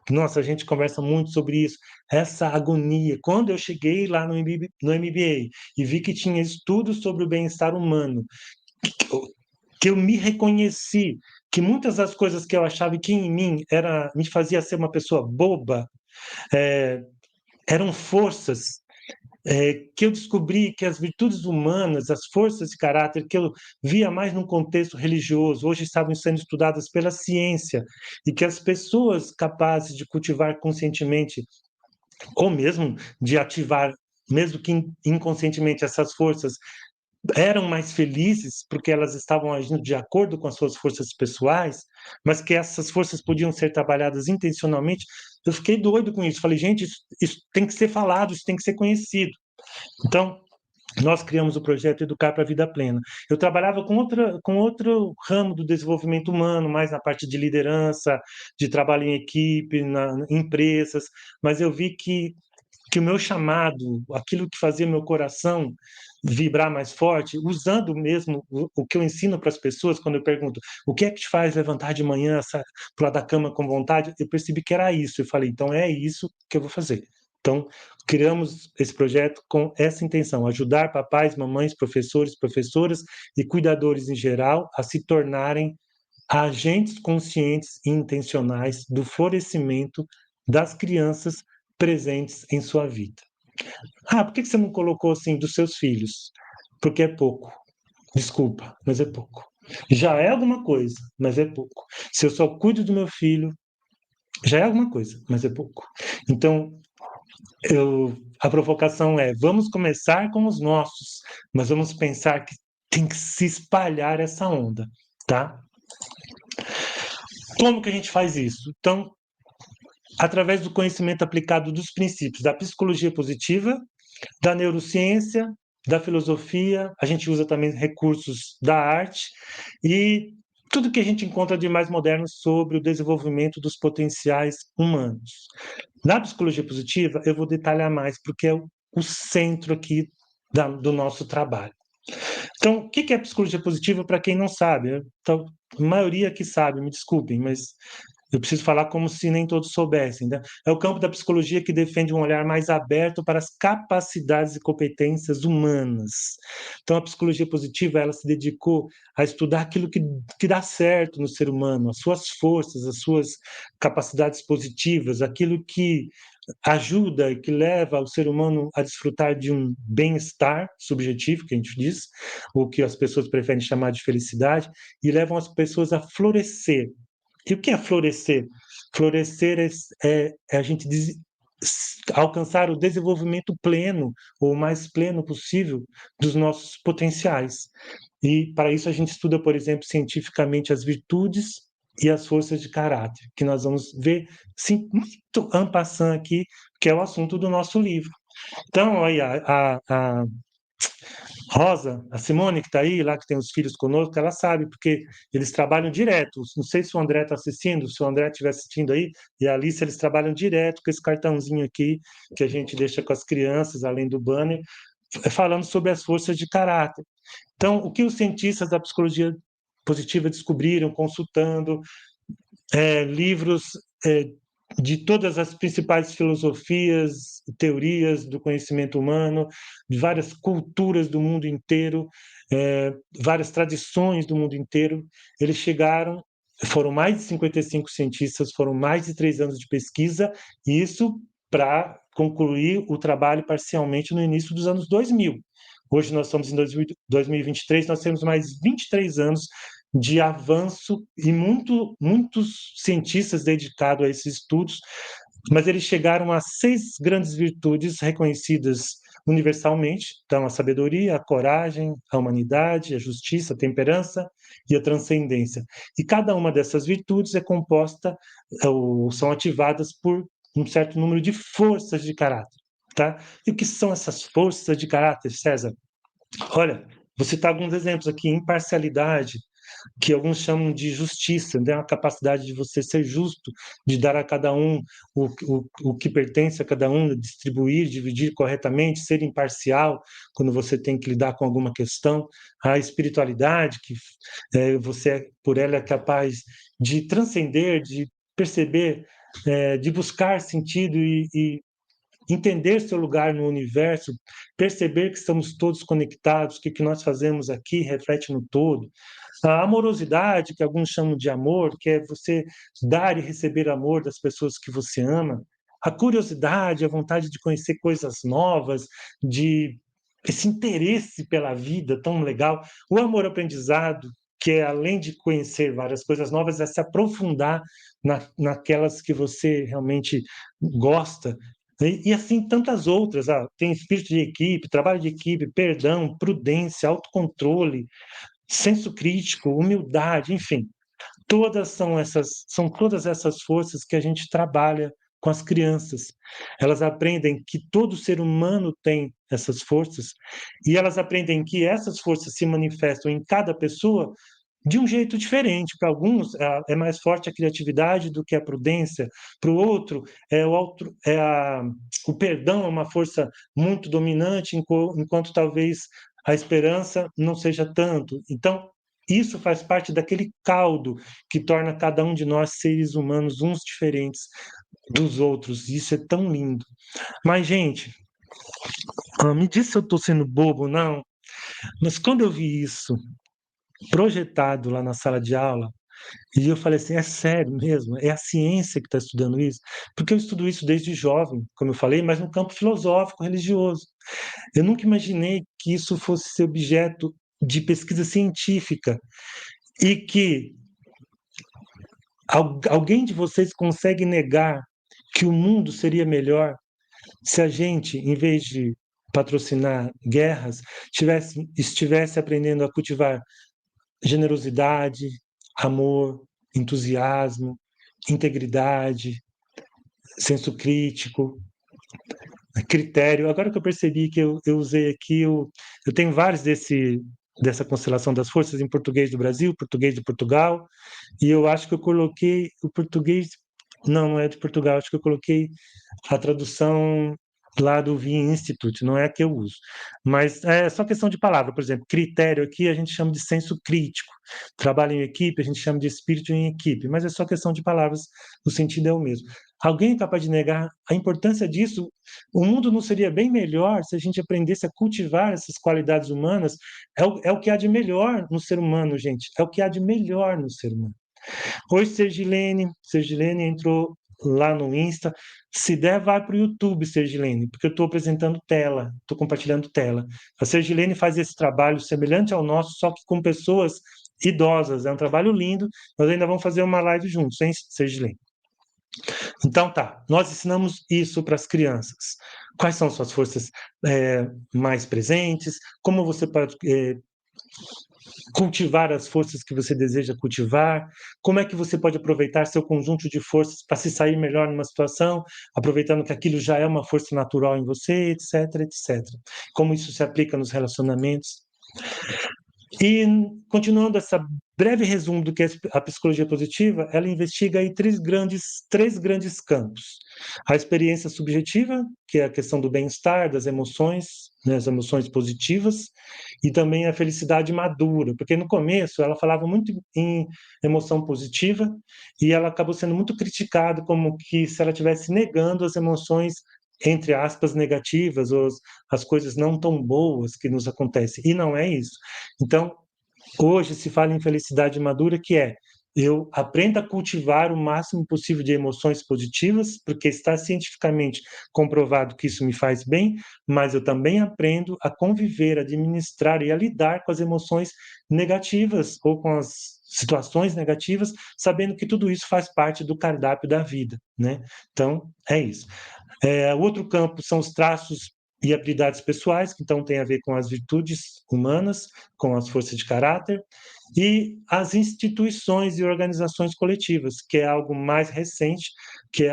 nossa, a gente conversa muito sobre isso, essa agonia. Quando eu cheguei lá no MBA e vi que tinha estudos sobre o bem-estar humano, que eu me reconheci, que muitas das coisas que eu achava que em mim me fazia ser uma pessoa boba, é, eram forças que eu descobri que as virtudes humanas, as forças de caráter que eu via mais num contexto religioso, hoje estavam sendo estudadas pela ciência, e que as pessoas capazes de cultivar conscientemente, ou mesmo de ativar, mesmo que inconscientemente, essas forças, eram mais felizes porque elas estavam agindo de acordo com as suas forças pessoais, mas que essas forças podiam ser trabalhadas intencionalmente. Eu fiquei doido com isso. Falei, gente, isso tem que ser falado, isso tem que ser conhecido. Então, nós criamos o projeto Educar para a Vida Plena. Eu trabalhava com outro ramo do desenvolvimento humano, mais na parte de liderança, de trabalho em equipe, em empresas, mas eu vi que o meu chamado, aquilo que fazia meu coração vibrar mais forte, usando mesmo o que eu ensino para as pessoas, quando eu pergunto o que é que te faz levantar de manhã, pular da cama com vontade, eu percebi que era isso. Eu falei, então é isso que eu vou fazer. Então, criamos esse projeto com essa intenção, ajudar papais, mamães, professores, professoras e cuidadores em geral a se tornarem agentes conscientes e intencionais do florescimento das crianças presentes em sua vida. Por que você não colocou assim dos seus filhos? Porque é pouco. Desculpa, mas é pouco. Já é alguma coisa, mas é pouco. Se eu só cuido do meu filho, já é alguma coisa, mas é pouco. Então, a provocação é: vamos começar com os nossos, mas vamos pensar que tem que se espalhar essa onda, tá? Como que a gente faz isso? Então, através do conhecimento aplicado dos princípios da psicologia positiva, da neurociência, da filosofia, a gente usa também recursos da arte e tudo que a gente encontra de mais moderno sobre o desenvolvimento dos potenciais humanos. Na psicologia positiva, eu vou detalhar mais, porque é o centro aqui do nosso trabalho. Então, o que é psicologia positiva para quem não sabe? Então, a maioria que sabe, me desculpem, mas eu preciso falar como se nem todos soubessem. Né? É o campo da psicologia que defende um olhar mais aberto para as capacidades e competências humanas. Então, a psicologia positiva ela se dedicou a estudar aquilo que dá certo no ser humano, as suas forças, as suas capacidades positivas, aquilo que ajuda e que leva o ser humano a desfrutar de um bem-estar subjetivo, que a gente diz, o que as pessoas preferem chamar de felicidade, e levam as pessoas a florescer. E o que é florescer? Florescer é a gente alcançar o desenvolvimento pleno, ou o mais pleno possível, dos nossos potenciais. E para isso a gente estuda, por exemplo, cientificamente as virtudes e as forças de caráter, que nós vamos ver, sim, muito en passant aqui, que é o assunto do nosso livro. Então, aí, a Rosa, a Simone, que está aí, lá que tem os filhos conosco, ela sabe, porque eles trabalham direto. Não sei se o André está assistindo, se o André estiver assistindo aí, e a Alice, eles trabalham direto com esse cartãozinho aqui, que a gente deixa com as crianças, além do banner, falando sobre as forças de caráter. Então, o que os cientistas da psicologia positiva descobriram, consultando livros de todas as principais filosofias, teorias do conhecimento humano, de várias culturas do mundo inteiro, várias tradições do mundo inteiro, eles chegaram, foram mais de 55 cientistas, foram mais de 3 anos de pesquisa, e isso para concluir o trabalho parcialmente no início dos anos 2000. Hoje nós estamos em 2023, nós temos mais 23 anos de avanço e muitos cientistas dedicados a esses estudos, mas eles chegaram a 6 grandes virtudes reconhecidas universalmente, então a sabedoria, a coragem, a humanidade, a justiça, a temperança e a transcendência. E cada uma dessas virtudes é composta ou são ativadas por um certo número de forças de caráter, tá? E o que são essas forças de caráter, César? Olha, vou citar alguns exemplos aqui: imparcialidade, que alguns chamam de justiça, né? A capacidade de você ser justo, de dar a cada um o que pertence a cada um, distribuir, dividir corretamente, ser imparcial quando você tem que lidar com alguma questão. A espiritualidade, que você, por ela, é capaz de transcender, de perceber, de buscar sentido e entender seu lugar no universo, perceber que estamos todos conectados, que o que nós fazemos aqui reflete no todo. A amorosidade, que alguns chamam de amor, que é você dar e receber amor das pessoas que você ama. A curiosidade, a vontade de conhecer coisas novas, de esse interesse pela vida tão legal. O amor-aprendizado, que é, além de conhecer várias coisas novas, é se aprofundar naquelas que você realmente gosta. E assim tantas outras. Tem espírito de equipe, trabalho de equipe, perdão, prudência, autocontrole, senso crítico, humildade, enfim. São todas essas forças que a gente trabalha com as crianças. Elas aprendem que todo ser humano tem essas forças e elas aprendem que essas forças se manifestam em cada pessoa de um jeito diferente. Para alguns é mais forte a criatividade do que a prudência, para o outro o perdão é uma força muito dominante, enquanto talvez a esperança não seja tanto. Então, isso faz parte daquele caldo que torna cada um de nós seres humanos uns diferentes dos outros. Isso é tão lindo. Mas, gente, me diz se eu estou sendo bobo, não, mas quando eu vi isso projetado lá na sala de aula, e eu falei assim, é sério mesmo? É a ciência que está estudando isso? Porque eu estudo isso desde jovem, como eu falei, mas no campo filosófico, religioso. Eu nunca imaginei que isso fosse ser objeto de pesquisa científica e que alguém de vocês consegue negar que o mundo seria melhor se a gente, em vez de patrocinar guerras, estivesse aprendendo a cultivar generosidade, amor, entusiasmo, integridade, senso crítico, critério. Agora que eu percebi que eu usei aqui, eu tenho vários dessa constelação das forças em português do Brasil, português de Portugal, e eu acho que eu coloquei o português. Não, não é de Portugal, acho que eu coloquei a tradução lá do Wien Institute, não é a que eu uso. Mas é só questão de palavra, por exemplo, critério aqui a gente chama de senso crítico, trabalho em equipe a gente chama de espírito em equipe, mas é só questão de palavras, o sentido é o mesmo. Alguém é capaz de negar a importância disso? O mundo não seria bem melhor se a gente aprendesse a cultivar essas qualidades humanas? É o que há de melhor no ser humano, gente, é o que há de melhor no ser humano. Oi, Sergilene entrou lá no Insta. Se der, vai para o YouTube, Sergilene, porque eu estou apresentando tela, estou compartilhando tela. A Sergilene faz esse trabalho semelhante ao nosso, só que com pessoas idosas. É um trabalho lindo. Nós ainda vamos fazer uma live juntos, hein, Sergilene? Então tá, nós ensinamos isso para as crianças. Quais são suas forças mais presentes? Como você pode cultivar as forças que você deseja cultivar, como é que você pode aproveitar seu conjunto de forças para se sair melhor numa situação, aproveitando que aquilo já é uma força natural em você, etc, etc. Como isso se aplica nos relacionamentos. E, continuando essa breve resumo do que é a psicologia positiva, ela investiga aí três grandes campos. A experiência subjetiva, que é a questão do bem-estar, das emoções, né, as emoções positivas, e também a felicidade madura, porque no começo ela falava muito em emoção positiva e ela acabou sendo muito criticada como que se ela estivesse negando as emoções entre aspas, negativas, ou as coisas não tão boas que nos acontecem. E não é isso. Então, hoje se fala em felicidade madura, que é eu aprendo a cultivar o máximo possível de emoções positivas, porque está cientificamente comprovado que isso me faz bem, mas eu também aprendo a conviver, a administrar e a lidar com as emoções negativas ou com as situações negativas, sabendo que tudo isso faz parte do cardápio da vida, né? Então, é isso. O outro campo são os traços e habilidades pessoais, que então tem a ver com as virtudes humanas, com as forças de caráter, e as instituições e organizações coletivas, que é algo mais recente, que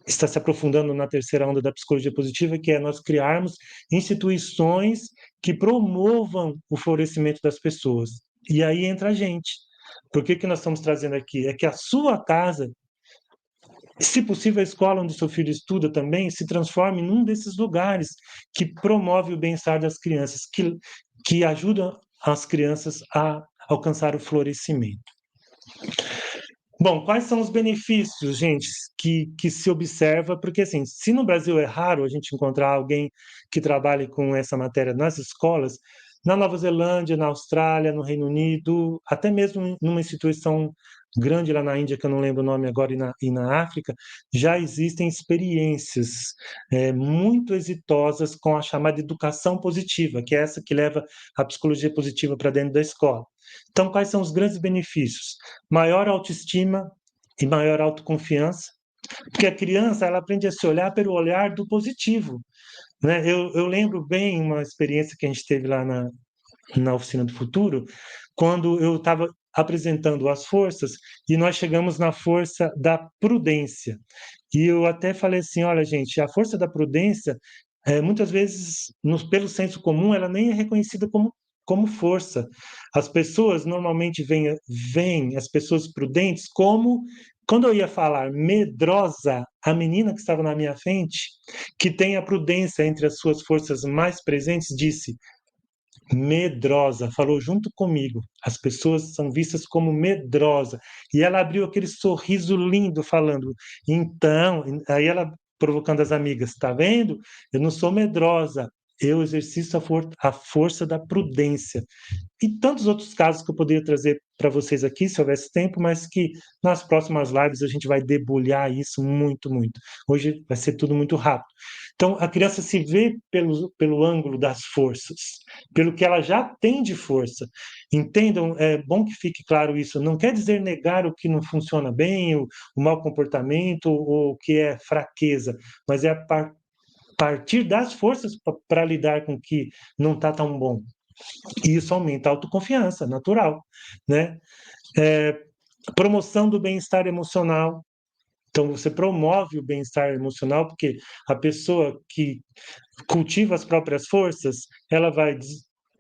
está se aprofundando na terceira onda da psicologia positiva, que é nós criarmos instituições que promovam o florescimento das pessoas. E aí entra a gente. Por que nós estamos trazendo aqui? É que a sua casa, se possível, a escola onde seu filho estuda também se transforme num desses lugares que promove o bem-estar das crianças, que ajuda as crianças a alcançar o florescimento. Bom, quais são os benefícios, gente, que se observa? Porque, assim, se no Brasil é raro a gente encontrar alguém que trabalhe com essa matéria nas escolas, na Nova Zelândia, na Austrália, no Reino Unido, até mesmo numa instituição grande lá na Índia, que eu não lembro o nome agora, e na África, já existem experiências muito exitosas com a chamada educação positiva, que é essa que leva a psicologia positiva para dentro da escola. Então, quais são os grandes benefícios? Maior autoestima e maior autoconfiança, porque a criança ela aprende a se olhar pelo olhar do positivo, né? Eu lembro bem uma experiência que a gente teve lá na Oficina do Futuro, quando eu estava apresentando as forças e nós chegamos na força da prudência. E eu até falei assim, olha, gente, a força da prudência, muitas vezes, pelo senso comum, ela nem é reconhecida como força. As pessoas normalmente veem as pessoas prudentes como, quando eu ia falar medrosa, a menina que estava na minha frente, que tem a prudência entre as suas forças mais presentes, disse: medrosa, falou junto comigo. As pessoas são vistas como medrosa. E ela abriu aquele sorriso lindo, falando. Então, aí ela provocando as amigas, tá vendo? Eu não sou medrosa. Eu exercito a força da prudência. E tantos outros casos que eu poderia trazer para vocês aqui, se houvesse tempo, mas que nas próximas lives a gente vai debulhar isso muito, muito. Hoje vai ser tudo muito rápido. Então, a criança se vê pelo ângulo das forças, pelo que ela já tem de força. Entendam, é bom que fique claro isso. Não quer dizer negar o que não funciona bem, o mau comportamento, ou o que é fraqueza, mas é a partir das forças para lidar com o que não está tão bom. E isso aumenta a autoconfiança, natural, né? Promoção do bem-estar emocional. Então, você promove o bem-estar emocional, porque a pessoa que cultiva as próprias forças, ela vai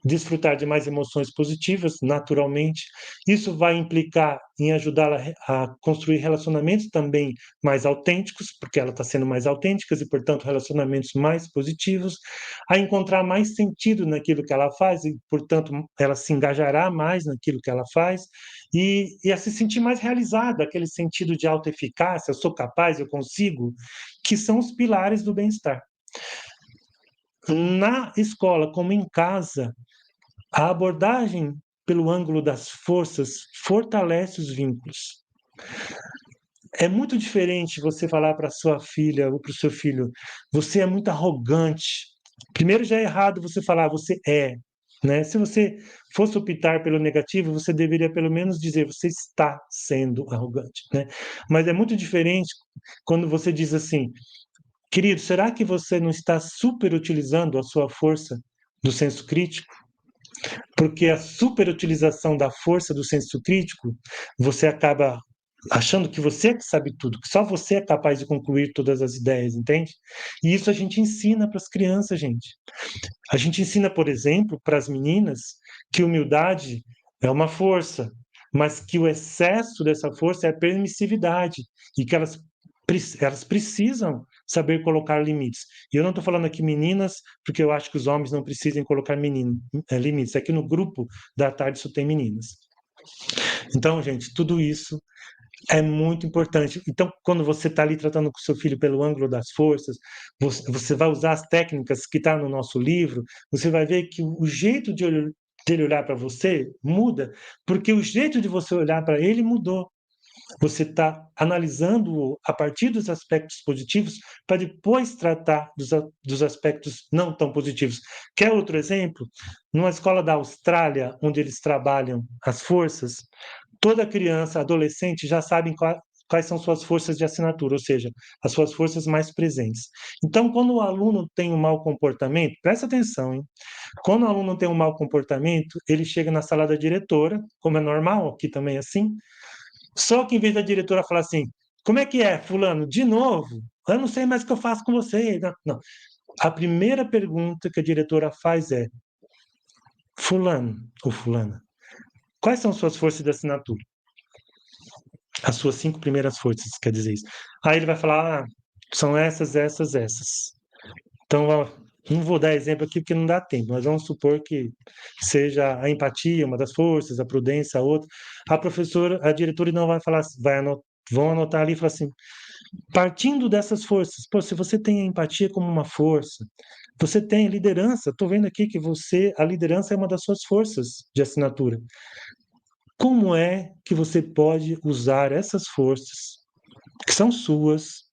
desfrutar de mais emoções positivas, naturalmente. Isso vai implicar em ajudá-la a construir relacionamentos também mais autênticos, porque ela está sendo mais autêntica e, portanto, relacionamentos mais positivos, a encontrar mais sentido naquilo que ela faz e, portanto, ela se engajará mais naquilo que ela faz e a se sentir mais realizada, aquele sentido de autoeficácia, eu sou capaz, eu consigo, que são os pilares do bem-estar. Na escola, como em casa, a abordagem pelo ângulo das forças fortalece os vínculos. É muito diferente você falar para sua filha ou para o seu filho, você é muito arrogante. Primeiro já é errado você falar, você é. Né? Se você fosse optar pelo negativo, você deveria pelo menos dizer, você está sendo arrogante. Né? Mas é muito diferente quando você diz assim, querido, será que você não está superutilizando a sua força do senso crítico? Porque a superutilização da força do senso crítico, você acaba achando que você é que sabe tudo, que só você é capaz de concluir todas as ideias, entende? E isso a gente ensina para as crianças, gente. A gente ensina, por exemplo, para as meninas que humildade é uma força, mas que o excesso dessa força é a permissividade e que elas precisam saber colocar limites. E eu não estou falando aqui meninas, porque eu acho que os homens não precisam colocar limites. Aqui no grupo da tarde só tem meninas. Então, gente, tudo isso é muito importante. Então, quando você está ali tratando com seu filho pelo ângulo das forças, você vai usar as técnicas que estão no nosso livro, você vai ver que o jeito dele olhar para você muda, porque o jeito de você olhar para ele mudou. Você está analisando a partir dos aspectos positivos para depois tratar dos aspectos não tão positivos. Quer outro exemplo? Numa escola da Austrália, onde eles trabalham as forças, toda criança, adolescente já sabe quais são suas forças de assinatura, ou seja, as suas forças mais presentes. Então, quando o aluno tem um mau comportamento, presta atenção, hein? Quando o aluno tem um mau comportamento, ele chega na sala da diretora, como é normal, aqui também é assim, só que em vez da diretora falar assim, como é que é, fulano, de novo? Eu não sei mais o que eu faço com você. Não, não. A primeira pergunta que a diretora faz é, fulano ou fulana, quais são suas forças de assinatura? As suas 5 primeiras forças, quer dizer isso. Aí ele vai falar, são essas, essas, essas. Então, ó, não vou dar exemplo aqui porque não dá tempo, mas vamos supor que seja a empatia, uma das forças, a prudência, a outra. A professora, a diretora não vai falar, vão anotar ali e falar assim, partindo dessas forças, pô, se você tem a empatia como uma força, você tem liderança, estou vendo aqui que a liderança é uma das suas forças de assinatura. Como é que você pode usar essas forças, que são suas,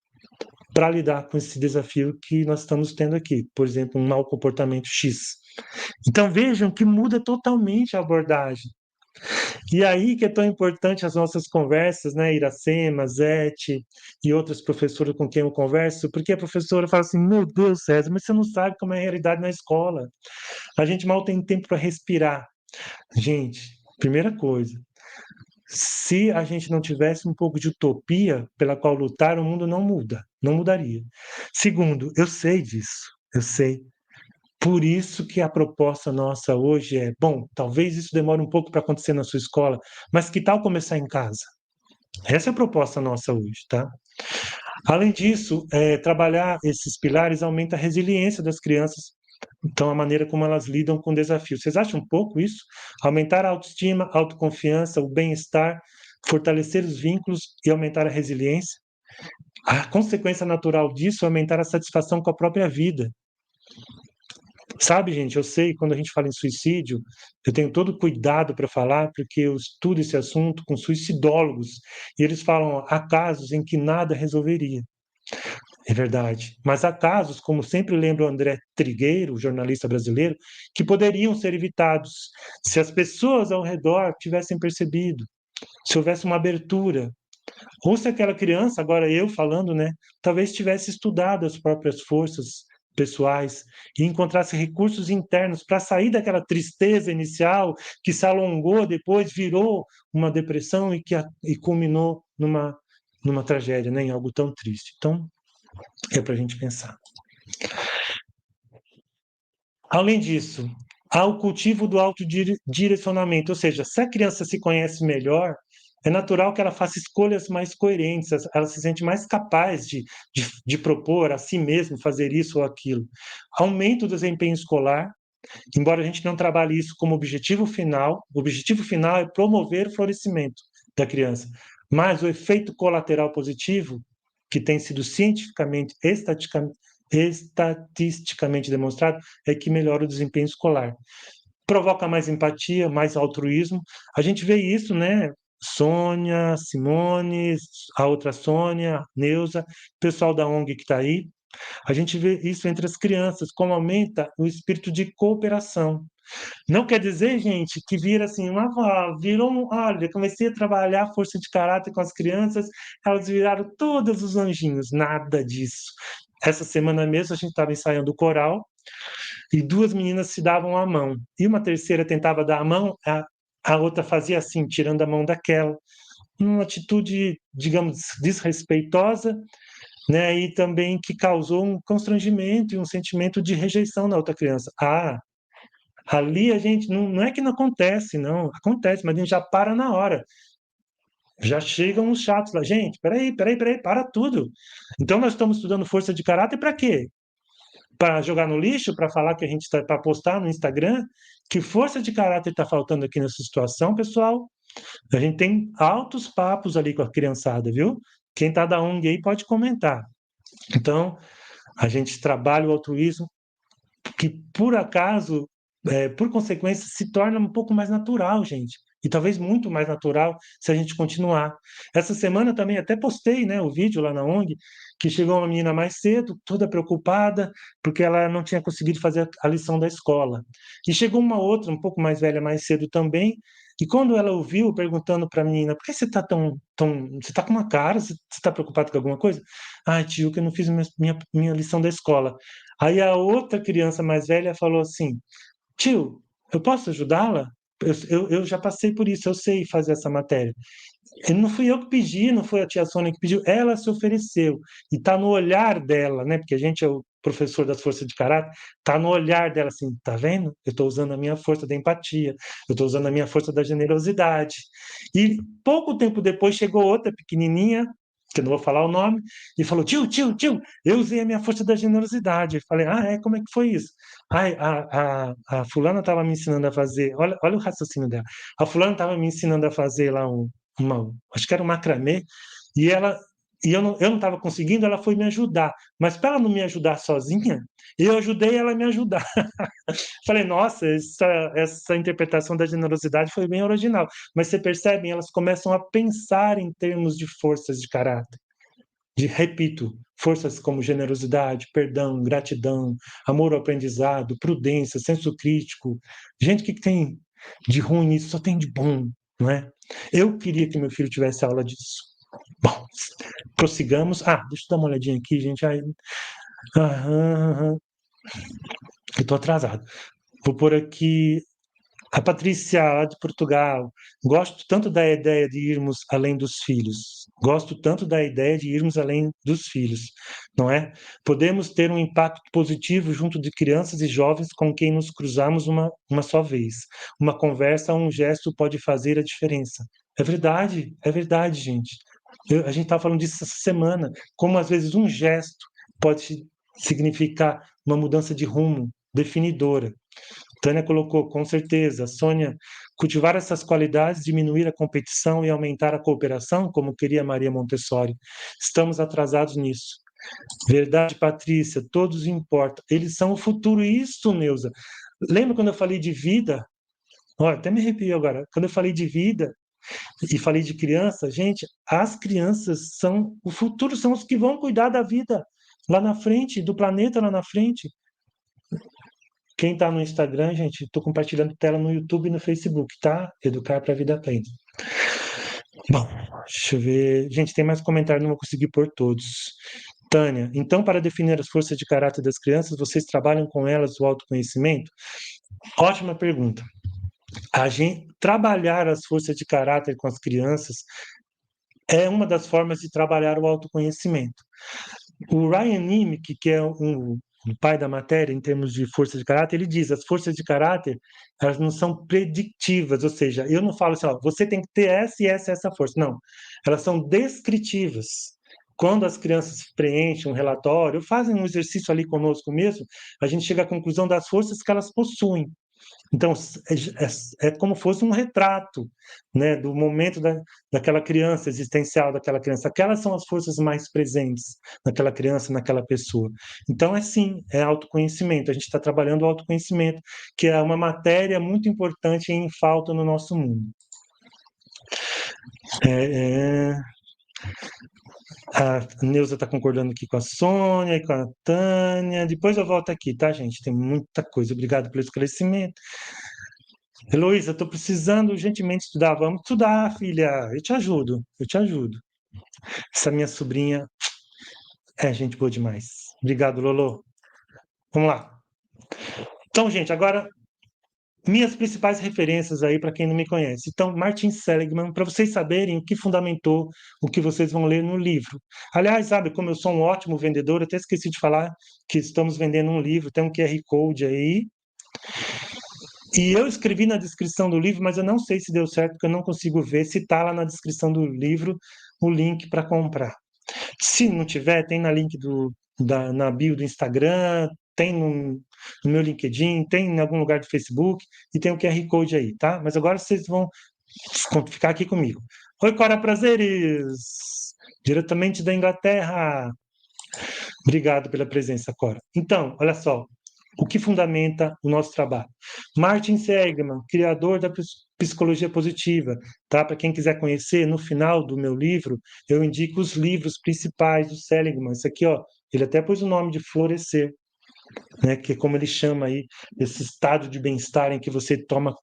para lidar com esse desafio que nós estamos tendo aqui? Por exemplo, um mau comportamento X. Então vejam que muda totalmente a abordagem. E aí que é tão importante as nossas conversas, né, Iracema, Zete e outras professoras com quem eu converso, porque a professora fala assim, meu Deus, César, mas você não sabe como é a realidade na escola. A gente mal tem tempo para respirar. Gente, primeira coisa, se a gente não tivesse um pouco de utopia pela qual lutar, o mundo não muda, não mudaria. Segundo, eu sei disso, eu sei. Por isso que a proposta nossa hoje é, bom, talvez isso demore um pouco para acontecer na sua escola, mas que tal começar em casa? Essa é a proposta nossa hoje, tá? Além disso, trabalhar esses pilares aumenta a resiliência das crianças, então a maneira como elas lidam com desafios. Vocês acham um pouco isso? Aumentar a autoestima, a autoconfiança, o bem-estar, fortalecer os vínculos e aumentar a resiliência? A consequência natural disso é aumentar a satisfação com a própria vida. Sabe, gente, eu sei, quando a gente fala em suicídio, eu tenho todo cuidado para falar, porque eu estudo esse assunto com suicidólogos, e eles falam, há casos em que nada resolveria. É verdade. Mas há casos, como sempre lembra o André Trigueiro, jornalista brasileiro, que poderiam ser evitados se as pessoas ao redor tivessem percebido, se houvesse uma abertura. Ou se aquela criança, agora eu falando, né, talvez tivesse estudado as próprias forças pessoais e encontrasse recursos internos para sair daquela tristeza inicial que se alongou, depois virou uma depressão e culminou numa tragédia, né, em algo tão triste. Então, é para a gente pensar. Além disso, há o cultivo do autodirecionamento, ou seja, se a criança se conhece melhor, é natural que ela faça escolhas mais coerentes, ela se sente mais capaz de propor a si mesma fazer isso ou aquilo. Aumenta o desempenho escolar, embora a gente não trabalhe isso como objetivo final, o objetivo final é promover o florescimento da criança, mas o efeito colateral positivo, que tem sido cientificamente, estatisticamente demonstrado, é que melhora o desempenho escolar. Provoca mais empatia, mais altruísmo. A gente vê isso, né? Sônia, Simone, a outra Sônia, Neuza, pessoal da ONG que está aí. A gente vê isso entre as crianças, como aumenta o espírito de cooperação. Não quer dizer, gente, que vira assim, olha, comecei a trabalhar a força de caráter com as crianças, elas viraram todos os anjinhos, nada disso. Essa semana mesmo a gente estava ensaiando o coral, e duas meninas se davam a mão. E uma terceira tentava dar a mão, a outra fazia assim, tirando a mão daquela. Uma atitude, digamos, desrespeitosa, né? E também que causou um constrangimento e um sentimento de rejeição na outra criança. Ali a gente, não é que não acontece, não, acontece, mas a gente já para na hora. Já chegam os chatos lá, gente, peraí, para tudo. Então nós estamos estudando força de caráter para quê? Para jogar no lixo, para falar que a gente está para postar no Instagram? Que força de caráter está faltando aqui nessa situação, pessoal? A gente tem altos papos ali com a criançada, viu? Quem está da ONG aí pode comentar. Então, a gente trabalha o altruísmo que, por acaso, por consequência, se torna um pouco mais natural, gente. E talvez muito mais natural se a gente continuar. Essa semana também até postei, né, o vídeo lá na ONG, que chegou uma menina mais cedo, toda preocupada, porque ela não tinha conseguido fazer a lição da escola. E chegou uma outra, um pouco mais velha, mais cedo também, e quando ela ouviu, perguntando para a menina, por que você está você está com uma cara, você está preocupado com alguma coisa? Ai, tio, que eu não fiz minha lição da escola. Aí a outra criança mais velha falou assim, tio, eu posso ajudá-la? Eu já passei por isso, eu sei fazer essa matéria. E não fui eu que pedi, não foi a tia Sônia que pediu, ela se ofereceu. E está no olhar dela, né? Porque a gente é o professor das forças de caráter, está no olhar dela assim, tá vendo? Eu estou usando a minha força da empatia, eu estou usando a minha força da generosidade. E pouco tempo depois chegou outra pequenininha, que eu não vou falar o nome, e falou: tio, eu usei a minha força da generosidade. Eu falei: como é que foi isso? Ai, a fulana estava me ensinando a fazer, olha o raciocínio dela. A fulana estava me ensinando a fazer lá acho que era um macramê, e ela e eu não estava conseguindo, ela foi me ajudar. Mas para ela não me ajudar sozinha, eu ajudei ela a me ajudar. Falei, nossa, essa interpretação da generosidade foi bem original. Mas você percebe, elas começam a pensar em termos de forças de caráter. Repito, forças como generosidade, perdão, gratidão, amor ao aprendizado, prudência, senso crítico. Gente, o que tem de ruim nisso? Só tem de bom, não é? Eu queria que meu filho tivesse aula disso. Bom, prossigamos. Deixa eu dar uma olhadinha aqui, gente. Eu estou atrasado. Vou pôr aqui a Patrícia, lá de Portugal. Gosto tanto da ideia de irmos além dos filhos. Gosto tanto da ideia de irmos além dos filhos, não é? Podemos ter um impacto positivo junto de crianças e jovens com quem nos cruzamos uma só vez. Uma conversa ou um gesto pode fazer a diferença. É verdade, gente. A gente estava falando disso essa semana, como às vezes um gesto pode significar uma mudança de rumo definidora. Tânia colocou, com certeza. Sônia, cultivar essas qualidades, diminuir a competição e aumentar a cooperação, como queria Maria Montessori. Estamos atrasados nisso. Verdade, Patrícia, todos importam. Eles são o futuro. Isso, Neuza. Lembra quando eu falei de vida? Olha, até me arrepio agora. Quando eu falei de vida e falei de criança, gente, as crianças são o futuro, são os que vão cuidar da vida lá na frente, do planeta lá na frente. Quem está no Instagram, gente, estou compartilhando tela no YouTube e no Facebook, tá? Educar para a Vida Plena. Bom, deixa eu ver. Gente, tem mais comentário, não vou conseguir pôr todos. Tânia, então, para definir as forças de caráter das crianças, vocês trabalham com elas o autoconhecimento? Ótima pergunta. A gente trabalhar as forças de caráter com as crianças é uma das formas de trabalhar o autoconhecimento. O Ryan Nimick, que é o pai da matéria em termos de força de caráter, ele diz: as forças de caráter, elas não são predictivas, ou seja, eu não falo assim, ó, você tem que ter essa e essa força. Não, elas são descritivas. Quando as crianças preenchem um relatório, fazem um exercício ali conosco mesmo, a gente chega à conclusão das forças que elas possuem. Então, é como fosse um retrato, né, do momento daquela criança existencial, daquela criança. Aquelas são as forças mais presentes naquela criança, naquela pessoa. Então, sim, é autoconhecimento. A gente está trabalhando o autoconhecimento, que é uma matéria muito importante e em falta no nosso mundo. A Neuza está concordando aqui com a Sônia e com a Tânia. Depois eu volto aqui, tá, gente? Tem muita coisa. Obrigado pelo esclarecimento. Heloísa, estou precisando urgentemente estudar. Vamos estudar, filha. Eu te ajudo, eu te ajudo. Essa minha sobrinha é gente boa demais. Obrigado, Lolo. Vamos lá. Então, gente, agora minhas principais referências aí para quem não me conhece. Então, Martin Seligman, para vocês saberem o que fundamentou o que vocês vão ler no livro. Aliás, sabe, como eu sou um ótimo vendedor, até esqueci de falar que estamos vendendo um livro, tem um QR Code aí. E eu escrevi na descrição do livro, mas eu não sei se deu certo, porque eu não consigo ver se está lá na descrição do livro o link para comprar. Se não tiver, tem na link na bio do Instagram, tem no meu LinkedIn, tem em algum lugar do Facebook e tem o QR Code aí, tá? Mas agora vocês vão ficar aqui comigo. Oi, Cora Prazeres! Diretamente da Inglaterra. Obrigado pela presença, Cora. Então, olha só, o que fundamenta o nosso trabalho? Martin Seligman, criador da psicologia positiva, tá? Para quem quiser conhecer, no final do meu livro, eu indico os livros principais do Seligman. Isso aqui, ó, ele até pôs o nome de Florescer, né? Que é como ele chama aí, esse estado de bem-estar em que você toma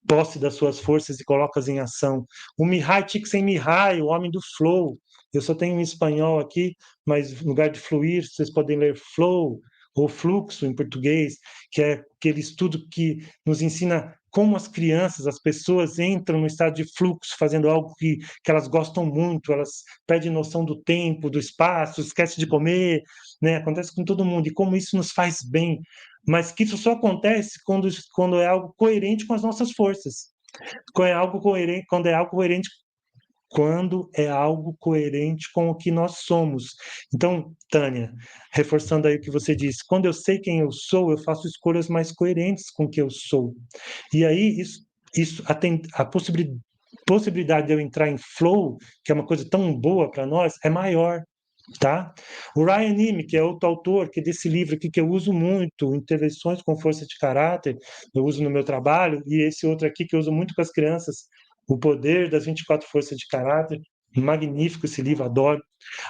posse das suas forças e coloca-as em ação. O Mihai Csikszentmihalyi, o homem do flow. Eu só tenho em espanhol aqui, mas no lugar de fluir, vocês podem ler flow ou fluxo em português, que é aquele estudo que nos ensina como as crianças, as pessoas entram no estado de fluxo, fazendo algo que elas gostam muito, elas perdem noção do tempo, do espaço, esquecem de comer, né? Acontece com todo mundo, e como isso nos faz bem, mas que isso só acontece quando é algo coerente com as nossas forças. Quando é algo coerente, quando é algo coerente com o que nós somos. Então, Tânia, reforçando aí o que você disse, quando eu sei quem eu sou, eu faço escolhas mais coerentes com o que eu sou. E aí, a possibilidade de eu entrar em flow, que é uma coisa tão boa para nós, é maior. Tá? O Ryan Nime, que é outro autor que desse livro aqui que eu uso muito, Intervenções com Força de Caráter, eu uso no meu trabalho, e esse outro aqui que eu uso muito com as crianças, O Poder das 24 Forças de Caráter, magnífico esse livro, adoro.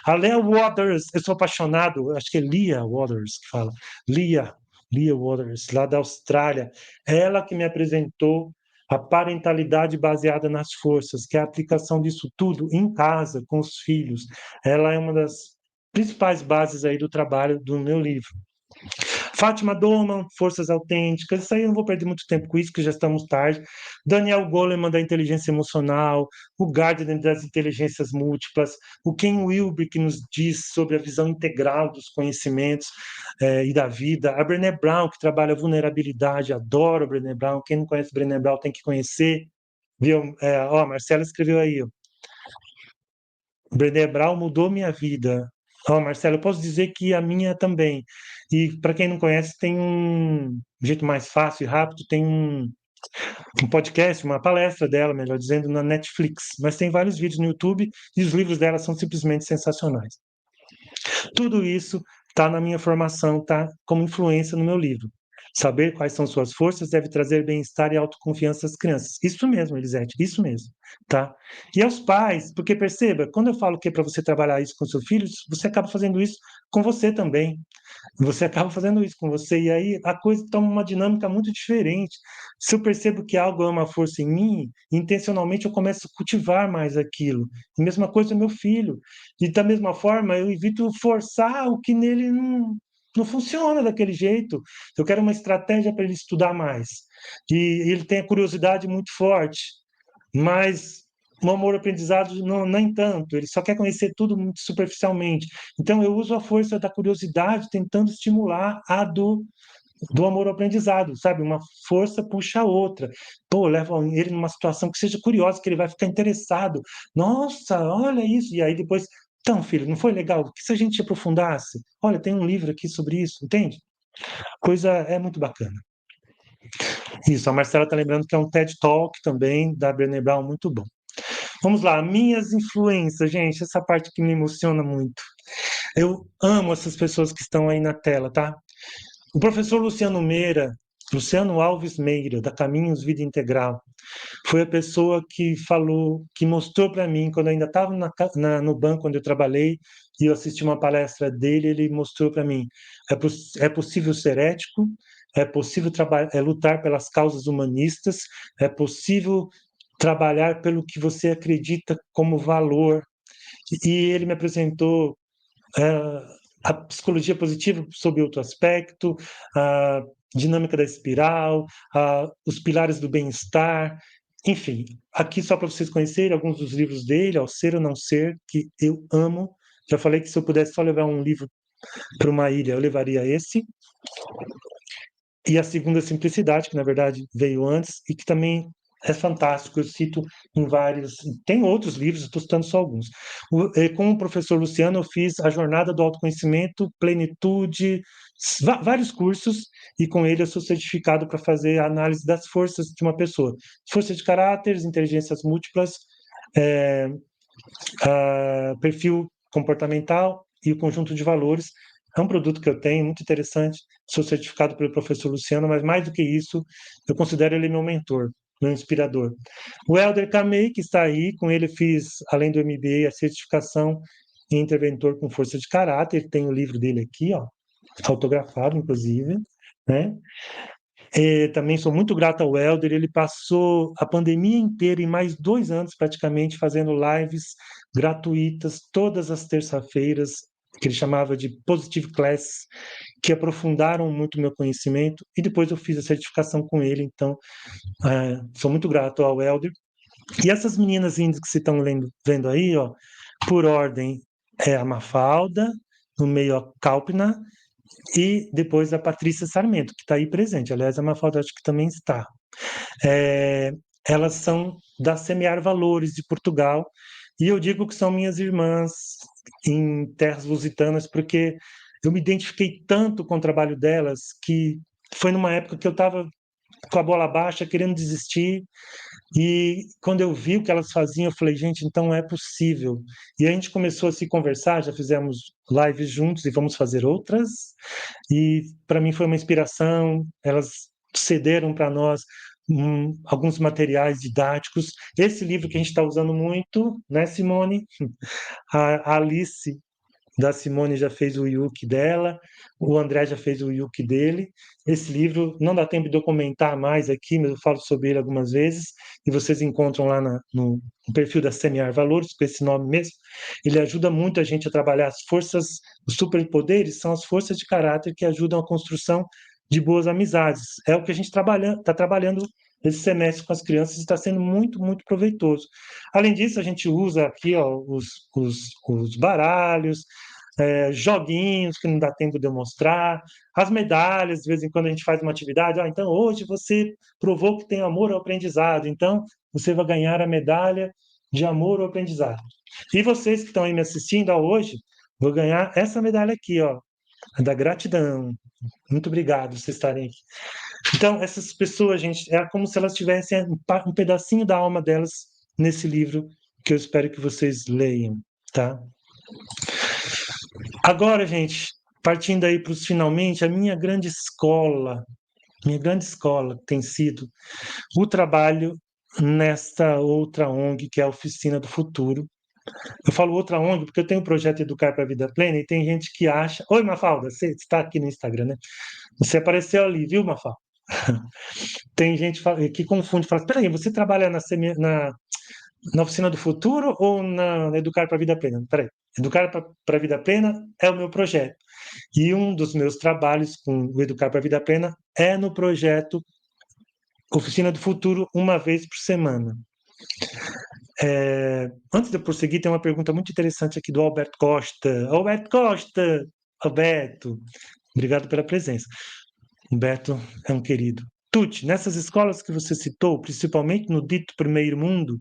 A Leah Waters, eu sou apaixonado, acho que é Leah Waters que fala, Leah, Leah Waters, lá da Austrália, ela que me apresentou a parentalidade baseada nas forças, que é a aplicação disso tudo em casa, com os filhos. Ela é uma das principais bases aí do trabalho do meu livro. Fátima Doman, Forças Autênticas, isso aí eu não vou perder muito tempo com isso, que já estamos tarde. Daniel Goleman, da Inteligência Emocional, o Gardner, das Inteligências Múltiplas, o Ken Wilber, que nos diz sobre a visão integral dos conhecimentos e da vida, a Brené Brown, que trabalha a vulnerabilidade, adoro a Brené Brown, quem não conhece a Brené Brown tem que conhecer, viu? Ó, a Marcela escreveu aí, ó. Brené Brown mudou minha vida. Ó, Marcelo, eu posso dizer que a minha também. E para quem não conhece, tem um jeito mais fácil e rápido, tem um podcast, uma palestra dela, melhor dizendo, na Netflix. Mas tem vários vídeos no YouTube e os livros dela são simplesmente sensacionais. Tudo isso está na minha formação, está como influência no meu livro. Saber quais são suas forças deve trazer bem-estar e autoconfiança às crianças. Isso mesmo, Elisete, isso mesmo, tá? E aos pais, porque perceba, quando eu falo que é para você trabalhar isso com seus filhos, você acaba fazendo isso com você também. Você acaba fazendo isso com você, e aí a coisa toma uma dinâmica muito diferente. Se eu percebo que algo é uma força em mim, intencionalmente eu começo a cultivar mais aquilo. E mesma coisa meu filho. E da mesma forma, eu evito forçar o que nele não funciona daquele jeito. Eu quero uma estratégia para ele estudar mais. E ele tem a curiosidade muito forte, mas o amor-aprendizado não, nem tanto, ele só quer conhecer tudo muito superficialmente. Então, eu uso a força da curiosidade tentando estimular a do amor-aprendizado, sabe? Uma força puxa a outra. Pô, leva ele numa situação que seja curiosa, que ele vai ficar interessado. Nossa, olha isso. E aí depois, então, filho, não foi legal? O que se a gente aprofundasse? Olha, tem um livro aqui sobre isso, entende? Coisa é muito bacana. Isso, a Marcela está lembrando que é um TED Talk também, da Brené Brown, muito bom. Vamos lá, minhas influências, gente, essa parte que me emociona muito. Eu amo essas pessoas que estão aí na tela, tá? O professor Luciano Alves Meira, da Caminhos Vida Integral, foi a pessoa que falou, que mostrou para mim, quando eu ainda estava no banco onde eu trabalhei, e eu assisti uma palestra dele, ele mostrou para mim, é possível ser ético, é possível lutar pelas causas humanistas, é possível trabalhar pelo que você acredita como valor. E ele me apresentou a psicologia positiva sob outro aspecto, a dinâmica da espiral, os pilares do bem-estar, enfim. Aqui só para vocês conhecerem alguns dos livros dele, Ao Ser ou Não Ser, que eu amo. Já falei que se eu pudesse só levar um livro para uma ilha, eu levaria esse. E a segunda, Simplicidade, que na verdade veio antes e que também é fantástico. Eu cito em vários. Tem outros livros, estou citando só alguns. Com o professor Luciano, eu fiz a Jornada do Autoconhecimento, Plenitude, vários cursos, e com ele eu sou certificado para fazer a análise das forças de uma pessoa: força de caráter, inteligências múltiplas, é, perfil comportamental e o conjunto de valores. É um produto que eu tenho, muito interessante. Sou certificado pelo professor Luciano, mas mais do que isso, eu considero ele meu mentor, meu inspirador. O Helder Camei, que está aí, com ele fiz, além do MBA, a certificação em interventor com força de caráter. Tem o livro dele aqui, ó, autografado, inclusive, né? Também sou muito grato ao Helder. Ele passou a pandemia inteira, em mais 2 anos praticamente, fazendo lives gratuitas todas as terças-feiras, que ele chamava de Positive Class, que aprofundaram muito o meu conhecimento, e depois eu fiz a certificação com ele. Então, sou muito grato ao Helder. E essas meninas lindas que vocês estão vendo aí, ó, por ordem, é a Mafalda, no meio a Kalpna, e depois a Patrícia Sarmento, que está aí presente. Aliás, a Mafalda acho que também está. É, elas são da Semear Valores de Portugal, e eu digo que são minhas irmãs em terras lusitanas, porque eu me identifiquei tanto com o trabalho delas que foi numa época que eu estava com a bola baixa, querendo desistir, e quando eu vi o que elas faziam, eu falei, gente, então é possível. E a gente começou a se conversar, já fizemos lives juntos e vamos fazer outras, e para mim foi uma inspiração. Elas cederam para nós alguns materiais didáticos. Esse livro que a gente está usando muito, né, Simone? A Alice da Simone já fez o Yuki dela, o André já fez o Yuki dele. Esse livro não dá tempo de documentar mais aqui, mas eu falo sobre ele algumas vezes, e vocês encontram lá no perfil da Semear Valores, com esse nome mesmo. Ele ajuda muito a gente a trabalhar as forças, os superpoderes são as forças de caráter que ajudam a construção de boas amizades. É o que a gente está trabalhando esse semestre com as crianças, e está sendo muito, muito proveitoso. Além disso, a gente usa aqui, ó, os baralhos, joguinhos que não dá tempo de eu mostrar, as medalhas. De vez em quando a gente faz uma atividade, então hoje você provou que tem amor ao aprendizado, então você vai ganhar a medalha de amor ao aprendizado. E vocês que estão aí me assistindo hoje, vou ganhar essa medalha aqui, ó, da gratidão. Muito obrigado por vocês estarem aqui. Então, essas pessoas, gente, é como se elas tivessem um pedacinho da alma delas nesse livro, que eu espero que vocês leiam, tá? Agora, gente, partindo aí para os finalmente, a minha grande escola tem sido o trabalho nesta outra ONG, que é a Oficina do Futuro. Eu falo outra ONG porque eu tenho o projeto Educar para a Vida Plena, e tem gente que acha... Oi, Mafalda, você está aqui no Instagram, né? Você apareceu ali, viu, Mafalda? Tem gente que confunde, fala, peraí, você trabalha na Oficina do Futuro ou na Educar para a Vida Plena? Peraí, Educar para a Vida Plena é o meu projeto. E um dos meus trabalhos com o Educar para a Vida Plena é no projeto Oficina do Futuro, uma vez por semana. Antes de eu prosseguir, tem uma pergunta muito interessante aqui do Alberto Costa. Alberto Costa! Alberto, obrigado pela presença. Humberto é um querido. Tuti, nessas escolas que você citou, principalmente no dito primeiro mundo,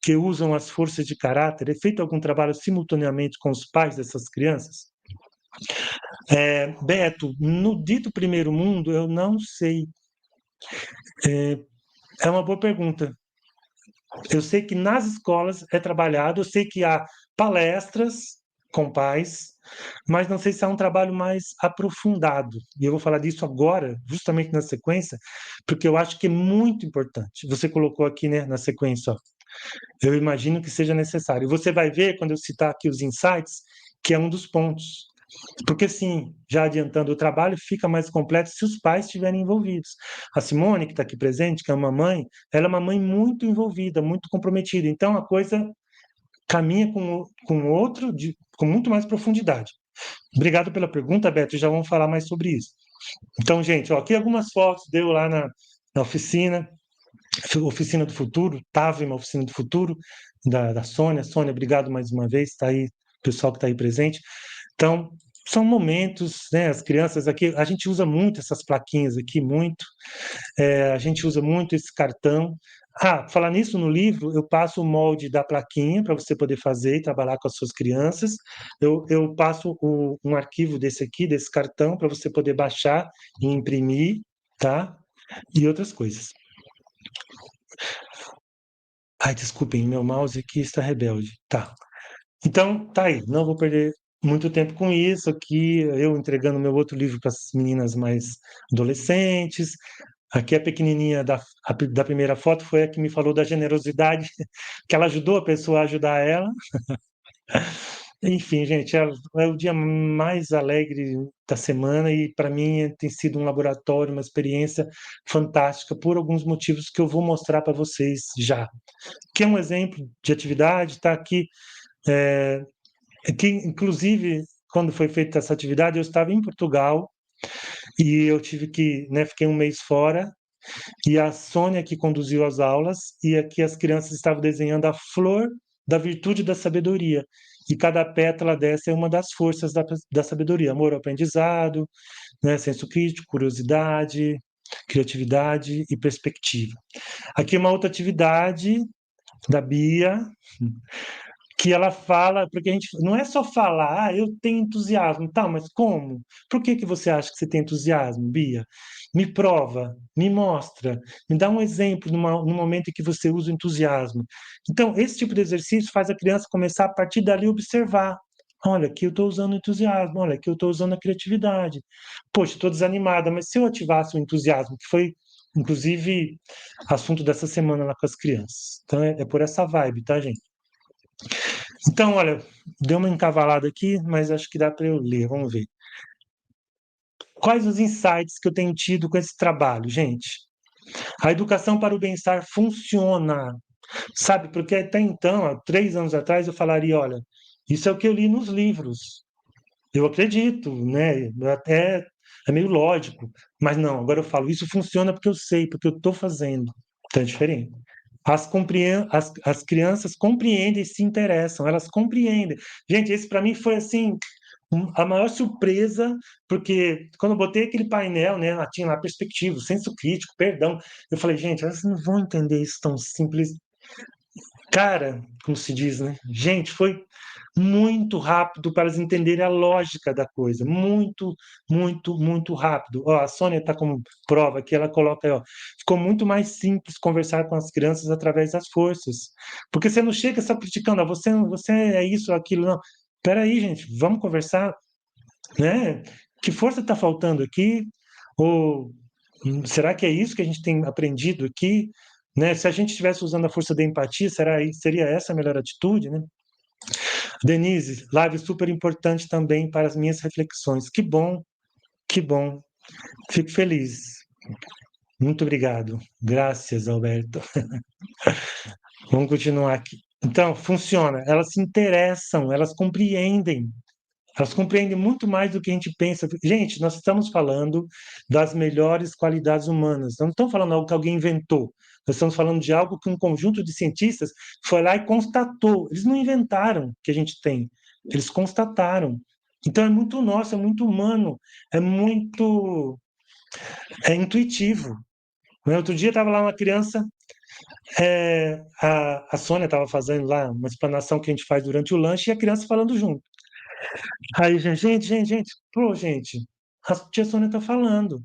que usam as forças de caráter, é feito algum trabalho simultaneamente com os pais dessas crianças? Beto, no dito primeiro mundo, eu não sei. É uma boa pergunta. Eu sei que nas escolas é trabalhado, eu sei que há palestras com pais, mas não sei se há um trabalho mais aprofundado. E eu vou falar disso agora, justamente na sequência, porque eu acho que é muito importante. Você colocou aqui, né, na sequência, ó, eu imagino que seja necessário. Você vai ver, quando eu citar aqui os insights, que é um dos pontos. Porque, sim, já adiantando, o trabalho fica mais completo se os pais estiverem envolvidos. A Simone, que está aqui presente, que é uma mãe, ela é uma mãe muito envolvida, muito comprometida. Então, a coisa caminha com outro, com muito mais profundidade. Obrigado pela pergunta, Beto, já vamos falar mais sobre isso. Então, gente, ó, aqui algumas fotos deu lá na oficina, Oficina do Futuro, estava em uma Oficina do Futuro, da Sônia. Sônia, obrigado mais uma vez, está aí, o pessoal que está aí presente. Então, são momentos, né? As crianças aqui, a gente usa muito essas plaquinhas aqui, muito. A gente usa muito esse cartão. Falar nisso no livro, eu passo o molde da plaquinha para você poder fazer e trabalhar com as suas crianças. Eu passo um arquivo desse aqui, desse cartão, para você poder baixar e imprimir, tá? E outras coisas. Ai, desculpem, meu mouse aqui está rebelde. Tá. Então, tá aí. Não vou perder muito tempo com isso aqui. Eu entregando meu outro livro para as meninas mais adolescentes. Aqui a pequenininha da primeira foto foi a que me falou da generosidade, que ela ajudou a pessoa a ajudar ela. Enfim, gente, é o dia mais alegre da semana e para mim tem sido um laboratório, uma experiência fantástica por alguns motivos que eu vou mostrar para vocês já. Que é um exemplo de atividade, está aqui, que inclusive quando foi feita essa atividade eu estava em Portugal e eu tive que, né, fiquei um mês fora. E a Sônia que conduziu as aulas, e aqui as crianças estavam desenhando a flor da virtude da sabedoria. E cada pétala dessa é uma das forças da sabedoria: amor ao aprendizado, né, senso crítico, curiosidade, criatividade e perspectiva. Aqui uma outra atividade da Bia, que ela fala, porque a gente não é só falar, eu tenho entusiasmo, tá, mas como? Por que que você acha que você tem entusiasmo, Bia? Me prova, me mostra, me dá um exemplo no momento em que você usa o entusiasmo. Então, esse tipo de exercício faz a criança começar a partir dali observar. Olha, aqui eu estou usando o entusiasmo, olha, aqui eu estou usando a criatividade. Poxa, estou desanimada, mas se eu ativasse o entusiasmo, que foi, inclusive, assunto dessa semana lá com as crianças. Então, é por essa vibe, tá, gente? Então, olha, deu uma encavalada aqui, mas acho que dá para eu ler. Vamos ver. Quais os insights que eu tenho tido com esse trabalho, gente? A educação para o bem-estar funciona, sabe? Porque até então, há 3 anos atrás, eu falaria: olha, isso é o que eu li nos livros. Eu acredito, né? Até é meio lógico, mas não. Agora eu falo: isso funciona porque eu sei, porque eu estou fazendo. Então é diferente. As crianças compreendem e se interessam, elas compreendem. Gente, esse para mim foi assim a maior surpresa, porque quando eu botei aquele painel, né, tinha lá perspectiva, senso crítico, perdão, eu falei, gente, elas não vão entender isso tão simples. Cara, como se diz, né? Gente, foi muito rápido para elas entenderem a lógica da coisa. Muito, muito, muito rápido. Ó, a Sônia está como prova aqui, ela coloca aí, ó. Ficou muito mais simples conversar com as crianças através das forças. Porque você não chega só criticando, ó, você é isso, aquilo, não. Espera aí, gente, vamos conversar, né? Que força está faltando aqui? Ou será que é isso que a gente tem aprendido aqui? Né? Se a gente estivesse usando a força da empatia, seria essa a melhor atitude, né? Denise, live super importante também para as minhas reflexões. Que bom, que bom. Fico feliz. Muito obrigado. Graças, Alberto. Vamos continuar aqui. Então, funciona. Elas se interessam, elas compreendem. Elas compreendem muito mais do que a gente pensa. Gente, nós estamos falando das melhores qualidades humanas. Não estamos falando de algo que alguém inventou. Nós estamos falando de algo que um conjunto de cientistas foi lá e constatou. Eles não inventaram que a gente tem. Eles constataram. Então é muito nosso, é muito humano, é intuitivo. Né? Outro dia estava lá uma criança, a Sônia estava fazendo lá uma explanação que a gente faz durante o lanche e a criança falando junto. Aí, gente, pô, gente, a tia Sônia tá falando.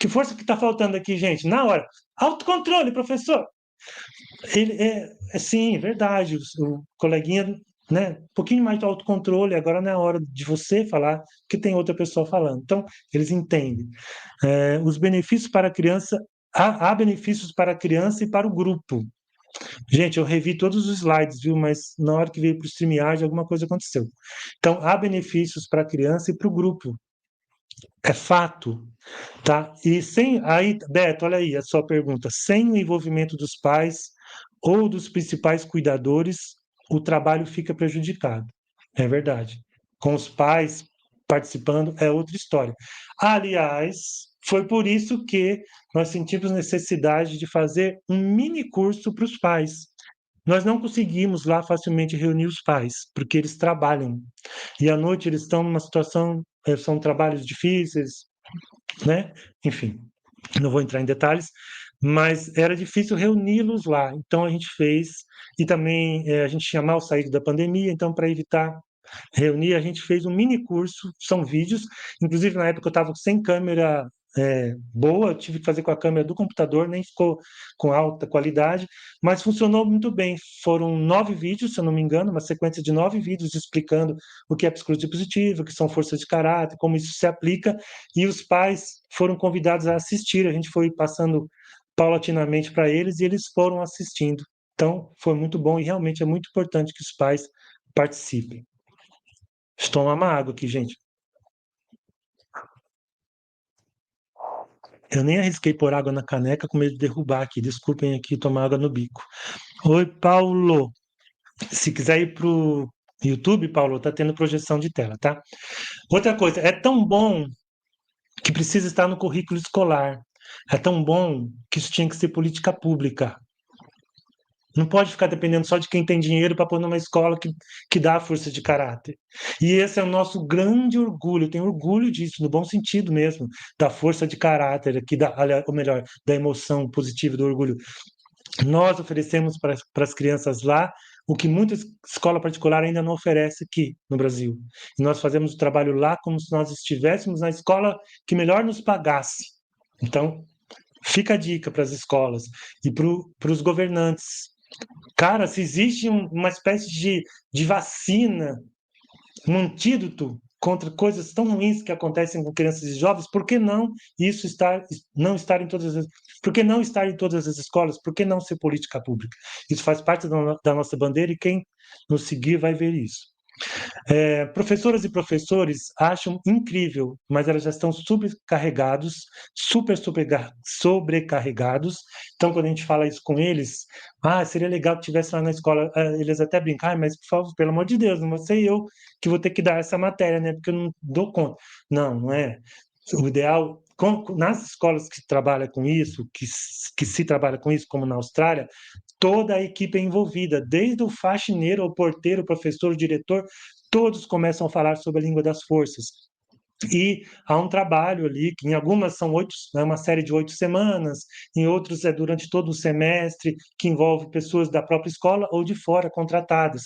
Que força que tá faltando aqui, gente? Na hora. Autocontrole, professor. Ele sim, verdade. O coleguinha, né? Um pouquinho mais de autocontrole. Agora não é a hora de você falar, que tem outra pessoa falando. Então, eles entendem. Os benefícios para a criança. Há benefícios para a criança e para o grupo. Gente, eu revi todos os slides, viu? Mas na hora que veio para o StreamYard, alguma coisa aconteceu. Então, há benefícios para a criança e para o grupo. É fato, tá? E sem. Aí, Beto, olha aí a sua pergunta. Sem o envolvimento dos pais ou dos principais cuidadores, o trabalho fica prejudicado. É verdade. Com os pais. participando, é outra história. Aliás, foi por isso que nós sentimos necessidade de fazer um mini curso para os pais. Nós não conseguimos lá facilmente reunir os pais, porque eles trabalham. E à noite eles estão numa situação, são trabalhos difíceis, né? Enfim, não vou entrar em detalhes, mas era difícil reuni-los lá. Então a gente fez, e também a gente tinha mal saído da pandemia, então para evitar reunir, a gente fez um mini curso, são vídeos, inclusive na época eu estava sem câmera boa, tive que fazer com a câmera do computador, nem ficou com alta qualidade, mas funcionou muito bem. Foram 9 vídeos, se eu não me engano, uma sequência de 9 vídeos explicando o que é psicologia positiva, o que são forças de caráter, como isso se aplica, e os pais foram convidados a assistir, a gente foi passando paulatinamente para eles e eles foram assistindo. Então, foi muito bom e realmente é muito importante que os pais participem. Estou tomar uma água aqui, gente. Eu nem arrisquei pôr água na caneca com medo de derrubar aqui. Desculpem aqui tomar água no bico. Oi, Paulo. Se quiser ir pro YouTube, Paulo, tá tendo projeção de tela, tá? Outra coisa, é tão bom que precisa estar no currículo escolar. É tão bom que isso tinha que ser política pública. Não pode ficar dependendo só de quem tem dinheiro para pôr numa escola que dá força de caráter. E esse é o nosso grande orgulho, eu tenho orgulho disso, no bom sentido mesmo, da força de caráter, ou melhor, da emoção positiva, do orgulho. Nós oferecemos para as crianças lá o que muita escola particular ainda não oferece aqui no Brasil. E nós fazemos o trabalho lá como se nós estivéssemos na escola que melhor nos pagasse. Então, fica a dica para as escolas e para os governantes. Cara, se existe uma espécie de vacina, um antídoto contra coisas tão ruins que acontecem com crianças e jovens, por que não não estar em todas as, por que não estar em todas as escolas? Por que não ser política pública? Isso faz parte da nossa bandeira e quem nos seguir vai ver isso. Professoras e professores acham incrível, mas elas já estão subcarregados, sobrecarregados. Então, quando a gente fala isso com eles, seria legal que tivesse lá na escola. Eles até brincam, mas por favor, pelo amor de Deus, não vou ser eu que vou ter que dar essa matéria, né? Porque eu não dou conta. Não, não é. O ideal, nas escolas que trabalham com isso, que se trabalha com isso, como na Austrália, toda a equipe é envolvida, desde o faxineiro, o porteiro, o professor, o diretor, todos começam a falar sobre a língua das forças. E há um trabalho ali, que em algumas são uma série de 8 semanas, em outros é durante todo o semestre, que envolve pessoas da própria escola ou de fora, contratadas.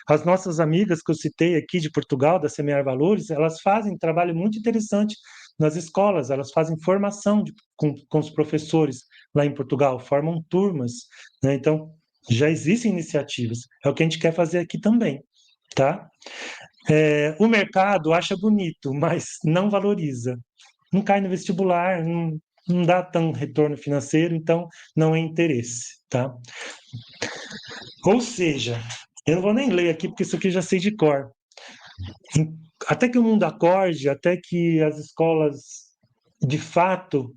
As nossas amigas que eu citei aqui de Portugal, da Semear Valores, elas fazem um trabalho muito interessante nas escolas, elas fazem formação com os professores lá em Portugal, formam turmas, né? Então, já existem iniciativas, é o que a gente quer fazer aqui também, tá? O mercado acha bonito, mas não valoriza. Não cai no vestibular, não dá tão retorno financeiro, então não é interesse, tá? Ou seja, eu não vou nem ler aqui, porque isso aqui eu já sei de cor. Até que o mundo acorde, até que as escolas, de fato,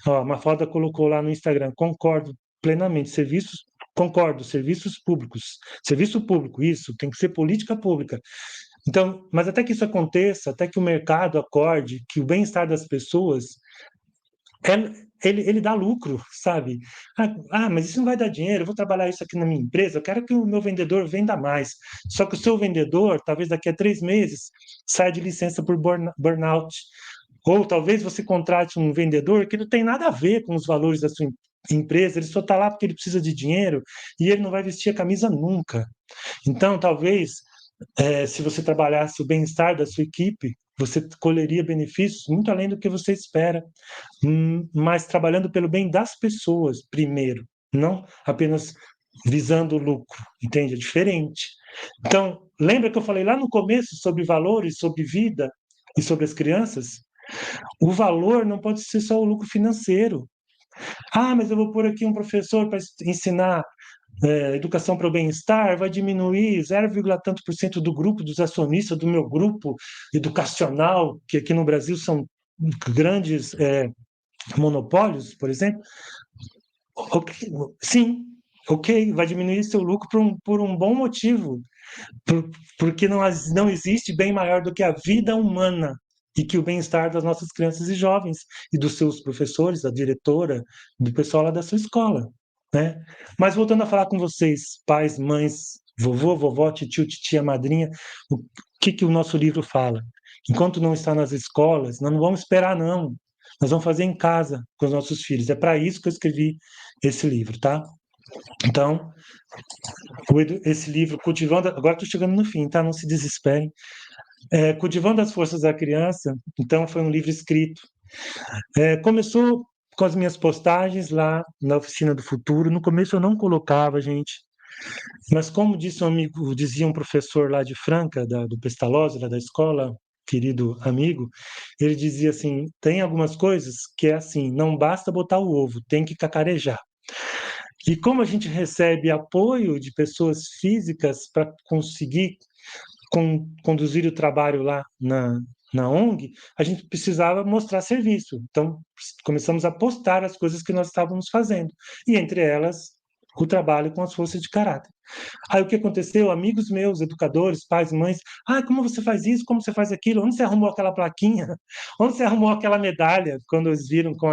a Mafalda colocou lá no Instagram, concordo plenamente, concordo, serviços públicos. Serviço público, isso, tem que ser política pública. Então, mas até que isso aconteça, até que o mercado acorde, que o bem-estar das pessoas, ele dá lucro, sabe? Mas isso não vai dar dinheiro, eu vou trabalhar isso aqui na minha empresa, eu quero que o meu vendedor venda mais. Só que o seu vendedor, talvez daqui a 3 meses, saia de licença por burnout. Ou talvez você contrate um vendedor que não tem nada a ver com os valores da sua empresa, ele só está lá porque ele precisa de dinheiro e ele não vai vestir a camisa nunca. Então, talvez se você trabalhasse o bem-estar da sua equipe, você colheria benefícios muito além do que você espera, mas trabalhando pelo bem das pessoas primeiro, não apenas visando o lucro, entende? É diferente. Então, lembra que eu falei lá no começo sobre valores, sobre vida e sobre as crianças? O valor não pode ser só o lucro financeiro. Mas eu vou pôr aqui um professor para ensinar educação para o bem-estar, vai diminuir 0, tanto por cento do grupo dos acionistas do meu grupo educacional, que aqui no Brasil são grandes monopólios, por exemplo. Sim, ok, vai diminuir seu lucro por um bom motivo, porque não existe bem maior do que a vida humana. e que o bem-estar das nossas crianças e jovens e dos seus professores, da diretora, do pessoal lá da sua escola, né? Mas voltando a falar com vocês, pais, mães, vovô, vovó, tio, titia, madrinha, o que o nosso livro fala? Enquanto não está nas escolas, nós não vamos esperar, não. Nós vamos fazer em casa com os nossos filhos. É para isso que eu escrevi esse livro, tá? Então, esse livro, Cultivando. Agora estou chegando no fim, tá? Não se desesperem. Cultivando as Forças da Criança, então, foi um livro escrito. Começou com as minhas postagens lá na Oficina do Futuro. No começo eu não colocava, gente. Mas como disse um amigo, dizia um professor lá de Franca, do Pestalozzi, lá da escola, querido amigo, ele dizia assim, tem algumas coisas que é assim, não basta botar o ovo, tem que cacarejar. E como a gente recebe apoio de pessoas físicas para conseguir conduzir o trabalho lá na ONG, a gente precisava mostrar serviço. Então, começamos a postar as coisas que nós estávamos fazendo. E entre elas, o trabalho com as forças de caráter. Aí o que aconteceu? Amigos meus, educadores, pais, mães, como você faz isso? Como você faz aquilo? Onde você arrumou aquela plaquinha? Onde você arrumou aquela medalha? Quando eles viram com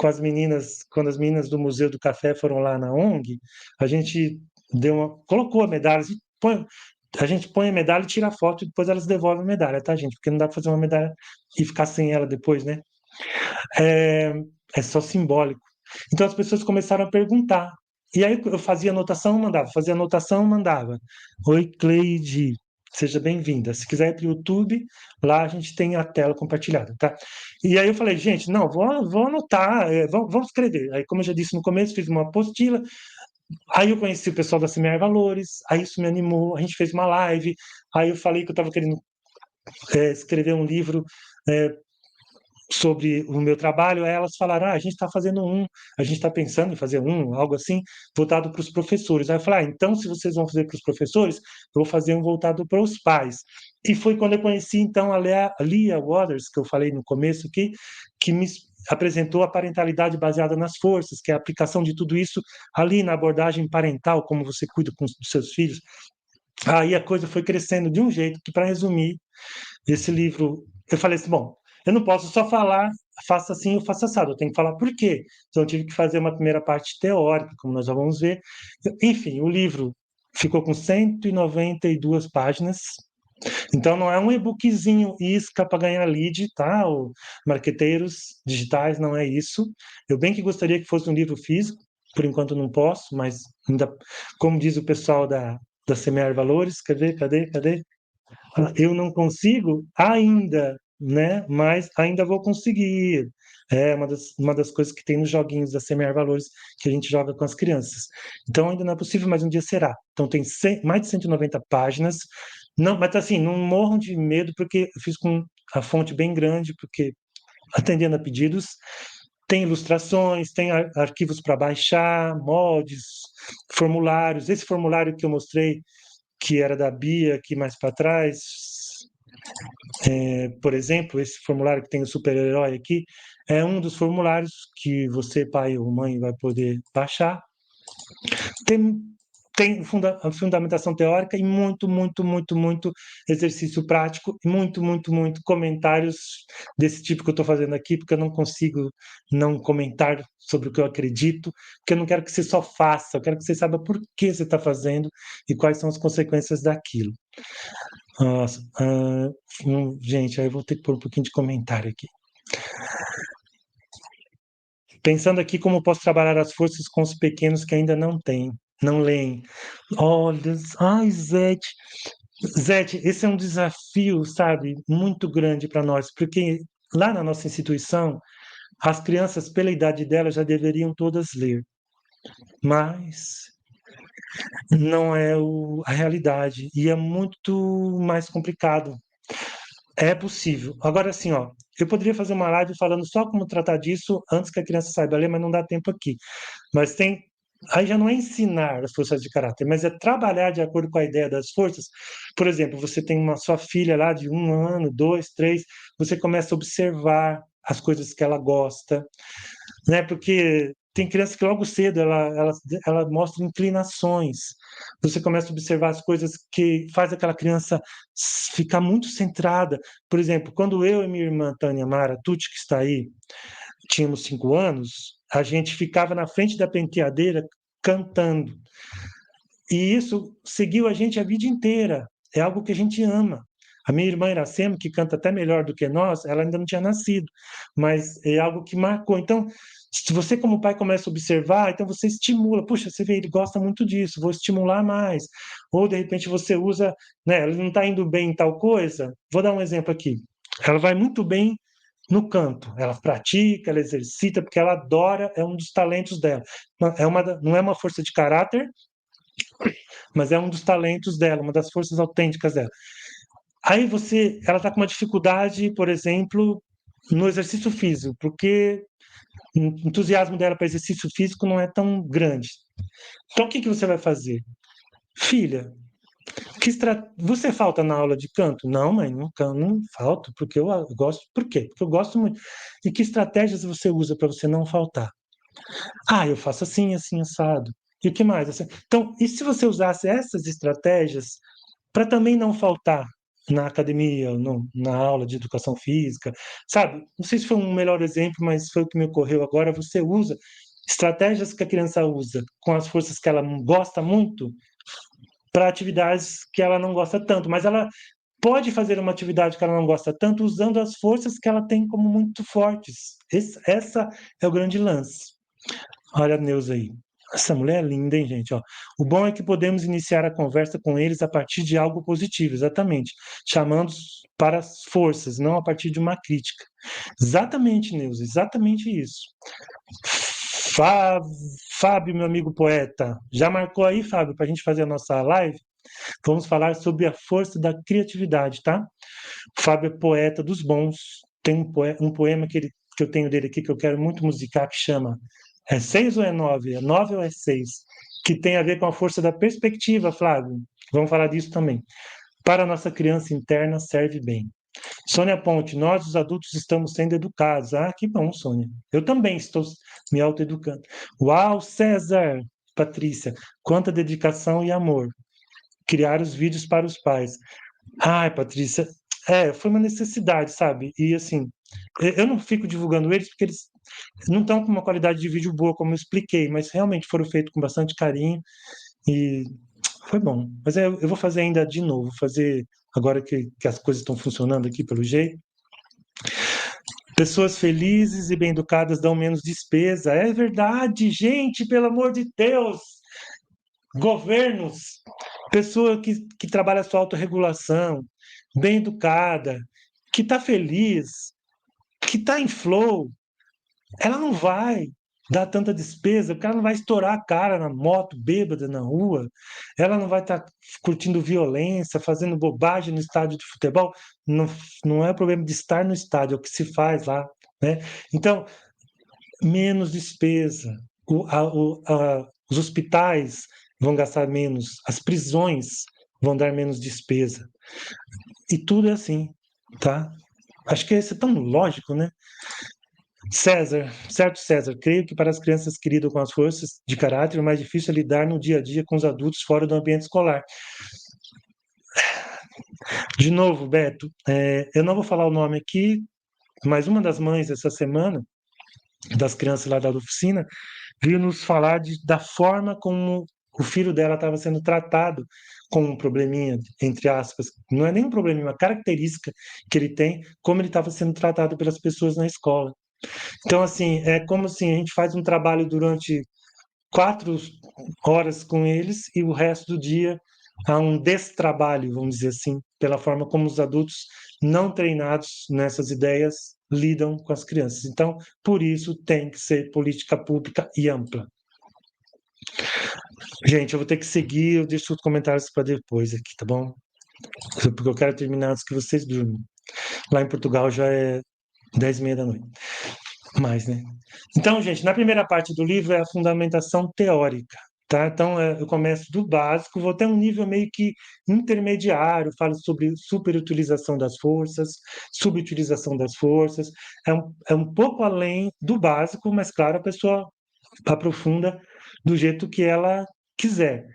as meninas, quando as meninas do Museu do Café foram lá na ONG, a gente colocou a medalha, a gente põe a medalha e tira a foto e depois elas devolvem a medalha, tá, gente? Porque não dá para fazer uma medalha e ficar sem ela depois, né? É, é só simbólico. Então as pessoas começaram a perguntar. E aí eu fazia anotação, mandava, fazia anotação, mandava. Oi, Cleide, seja bem-vinda. Se quiser ir para o YouTube, lá a gente tem a tela compartilhada, tá? E aí eu falei, gente, não, vou anotar, vamos escrever. Aí, como eu já disse no começo, fiz uma apostila. Aí eu conheci o pessoal da Semear Valores, aí isso me animou, a gente fez uma live, aí eu falei que eu estava querendo escrever um livro é, sobre o meu trabalho, aí elas falaram, a gente está fazendo a gente está pensando em fazer algo assim, voltado para os professores. Aí eu falei, então se vocês vão fazer para os professores, eu vou fazer um voltado para os pais. E foi quando eu conheci, então, a Lia Waters, que eu falei no começo aqui, que me apresentou a parentalidade baseada nas forças, que é a aplicação de tudo isso ali na abordagem parental, como você cuida dos seus filhos. Aí a coisa foi crescendo de um jeito que, para resumir, esse livro, eu falei assim, bom, eu não posso só falar, faça assim ou faça assado, eu tenho que falar por quê. Então eu tive que fazer uma primeira parte teórica, como nós já vamos ver. Enfim, o livro ficou com 192 páginas, então não é um e-bookzinho isca para ganhar lead, tá? O marqueteiros digitais, não é isso. Eu bem que gostaria que fosse um livro físico, por enquanto não posso, mas ainda, como diz o pessoal da Semear Valores, cadê? Eu não consigo ainda, né? Mas ainda vou conseguir. É uma das coisas que tem nos joguinhos da Semear Valores que a gente joga com as crianças. Então ainda não é possível, mas um dia será. Então tem mais de 190 páginas. Não, mas assim, não morram de medo, porque eu fiz com a fonte bem grande, porque atendendo a pedidos. Tem ilustrações, tem arquivos para baixar, moldes, formulários. Esse formulário que eu mostrei que era da Bia aqui mais para trás, por exemplo, esse formulário que tem o super-herói aqui, é um dos formulários que você, pai ou mãe, vai poder baixar. Tem a fundamentação teórica e muito exercício prático e muito comentários desse tipo que eu estou fazendo aqui, porque eu não consigo não comentar sobre o que eu acredito, porque eu não quero que você só faça, eu quero que você saiba por que você está fazendo e quais são as consequências daquilo. Nossa, gente, aí eu vou ter que pôr um pouquinho de comentário aqui. Pensando aqui como posso trabalhar as forças com os pequenos que ainda não leem. Olha, ai, Zete, esse é um desafio, sabe, muito grande para nós, porque lá na nossa instituição, as crianças, pela idade delas, já deveriam todas ler, mas não é a realidade, e é muito mais complicado. É possível. Agora, assim, ó, eu poderia fazer uma live falando só como tratar disso antes que a criança saiba ler, mas não dá tempo aqui. Mas tem. Aí já não é ensinar as forças de caráter, mas é trabalhar de acordo com a ideia das forças. Por exemplo, você tem uma sua filha lá de 1 ano, 2, 3, você começa a observar as coisas que ela gosta, né? Porque tem criança que logo cedo ela mostra inclinações. Você começa a observar as coisas que faz aquela criança ficar muito centrada. Por exemplo, quando eu e minha irmã Tânia Mara Tucci, que está aí, tínhamos 5 anos, a gente ficava na frente da penteadeira cantando. E isso seguiu a gente a vida inteira. É algo que a gente ama. A minha irmã Iracema, que canta até melhor do que nós, ela ainda não tinha nascido, mas é algo que marcou. Então, se você como pai começa a observar, então você estimula, puxa, você vê, ele gosta muito disso, vou estimular mais. Ou de repente você usa, né, ele não está indo bem em tal coisa. Vou dar um exemplo aqui. Ela vai muito bem no canto, ela pratica, ela exercita, porque ela adora, é um dos talentos dela. Não é uma força de caráter, mas é um dos talentos dela, uma das forças autênticas dela. Aí ela está com uma dificuldade, por exemplo, no exercício físico, porque o entusiasmo dela para exercício físico não é tão grande. Então, o que você vai fazer? Filha, você falta na aula de canto? Não, mãe, não falto, porque eu gosto. Por quê? Porque eu gosto muito. E que estratégias você usa para você não faltar? Ah, eu faço assim, assim, assado. E o que mais? Assim, então, e se você usasse essas estratégias para também não faltar na academia, na aula de educação física, sabe? Não sei se foi um melhor exemplo, mas foi o que me ocorreu agora. Você usa estratégias que a criança usa com as forças que ela gosta muito para atividades que ela não gosta tanto, mas ela pode fazer uma atividade que ela não gosta tanto usando as forças que ela tem como muito fortes. Essa é o grande lance. Olha a Neuza aí. Essa mulher é linda, hein, gente? Ó, o bom é que podemos iniciar a conversa com eles a partir de algo positivo, exatamente. Chamando-os para as forças, não a partir de uma crítica. Exatamente, Neuza, exatamente isso. Fá- Fábio, meu amigo poeta, já marcou aí, Fábio, para a gente fazer a nossa live? Vamos falar sobre a força da criatividade, tá? O Fábio é poeta dos bons. Tem um poema que eu tenho dele aqui que eu quero muito musicar, que chama É 6 ou é 9? É 9 ou é 6? Que tem a ver com a força da perspectiva, Flávio. Vamos falar disso também. Para a nossa criança interna serve bem. Sônia Ponte, nós, os adultos, estamos sendo educados. Ah, que bom, Sônia. Eu também estou me autoeducando. Uau, César, Patrícia, quanta dedicação e amor. Criar os vídeos para os pais. Ai, Patrícia, foi uma necessidade, sabe? E assim, eu não fico divulgando eles porque eles não estão com uma qualidade de vídeo boa, como eu expliquei, mas realmente foram feitos com bastante carinho e foi bom. Mas eu vou fazer ainda de novo, fazer agora que as coisas estão funcionando aqui pelo jeito. Pessoas felizes e bem educadas dão menos despesa. É verdade, gente, pelo amor de Deus! Governos, pessoa que trabalha a sua autorregulação, bem educada, que está feliz, que está em flow, ela não vai dar tanta despesa, porque ela não vai estourar a cara na moto, bêbada na rua, ela não vai estar curtindo violência, fazendo bobagem no estádio de futebol. Não, não é o problema de estar no estádio, é o que se faz lá, né? Então, menos despesa. Os hospitais vão gastar menos, as prisões vão dar menos despesa. E tudo é assim, tá? Acho que isso é tão lógico, né? César, certo, César, creio que para as crianças que lidam com as forças de caráter, o mais difícil é lidar no dia a dia com os adultos fora do ambiente escolar. De novo, Beto, eu não vou falar o nome aqui, mas uma das mães essa semana, das crianças lá da oficina, veio nos falar da forma como o filho dela estava sendo tratado com um probleminha, entre aspas. Não é nem um probleminha, uma característica que ele tem, como ele estava sendo tratado pelas pessoas na escola. Então, assim, é como assim, a gente faz um trabalho durante 4 horas com eles e o resto do dia há um destrabalho, vamos dizer assim, pela forma como os adultos não treinados nessas ideias lidam com as crianças. Então, por isso tem que ser política pública e ampla. Gente, eu vou ter que seguir, eu deixo os comentários para depois aqui, tá bom? Porque eu quero terminar antes que vocês durmam. Lá em Portugal já é 10h30 da noite. Mais, né? Então, gente, na primeira parte do livro é a fundamentação teórica, tá? Então, eu começo do básico, vou até um nível meio que intermediário, falo sobre superutilização das forças, subutilização das forças, é um pouco além do básico, mas, claro, a pessoa aprofunda do jeito que ela quiser.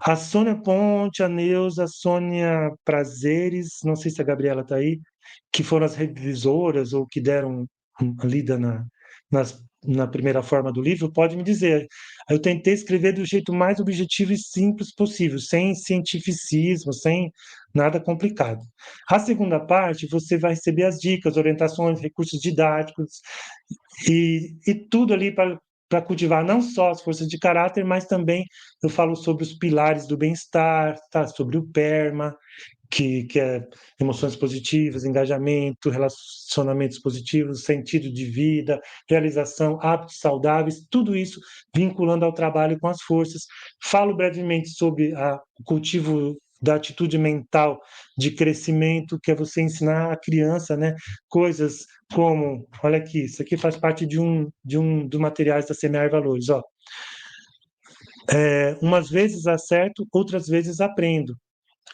A Sônia Ponte, a Neuza, a Sônia Prazeres, não sei se a Gabriela está aí, que foram as revisoras ou que deram uma lida na primeira forma do livro, pode me dizer. Eu tentei escrever do jeito mais objetivo e simples possível, sem cientificismo, sem nada complicado. A segunda parte, você vai receber as dicas, orientações, recursos didáticos e tudo ali para cultivar não só as forças de caráter, mas também eu falo sobre os pilares do bem-estar, tá? Sobre o PERMA, que é emoções positivas, engajamento, relacionamentos positivos, sentido de vida, realização, hábitos saudáveis, tudo isso vinculando ao trabalho com as forças. Falo brevemente sobre o cultivo da atitude mental de crescimento, que é você ensinar a criança, né, coisas como, olha aqui, isso aqui faz parte de um dos materiais da Semear Valores, ó. Umas vezes acerto, outras vezes aprendo.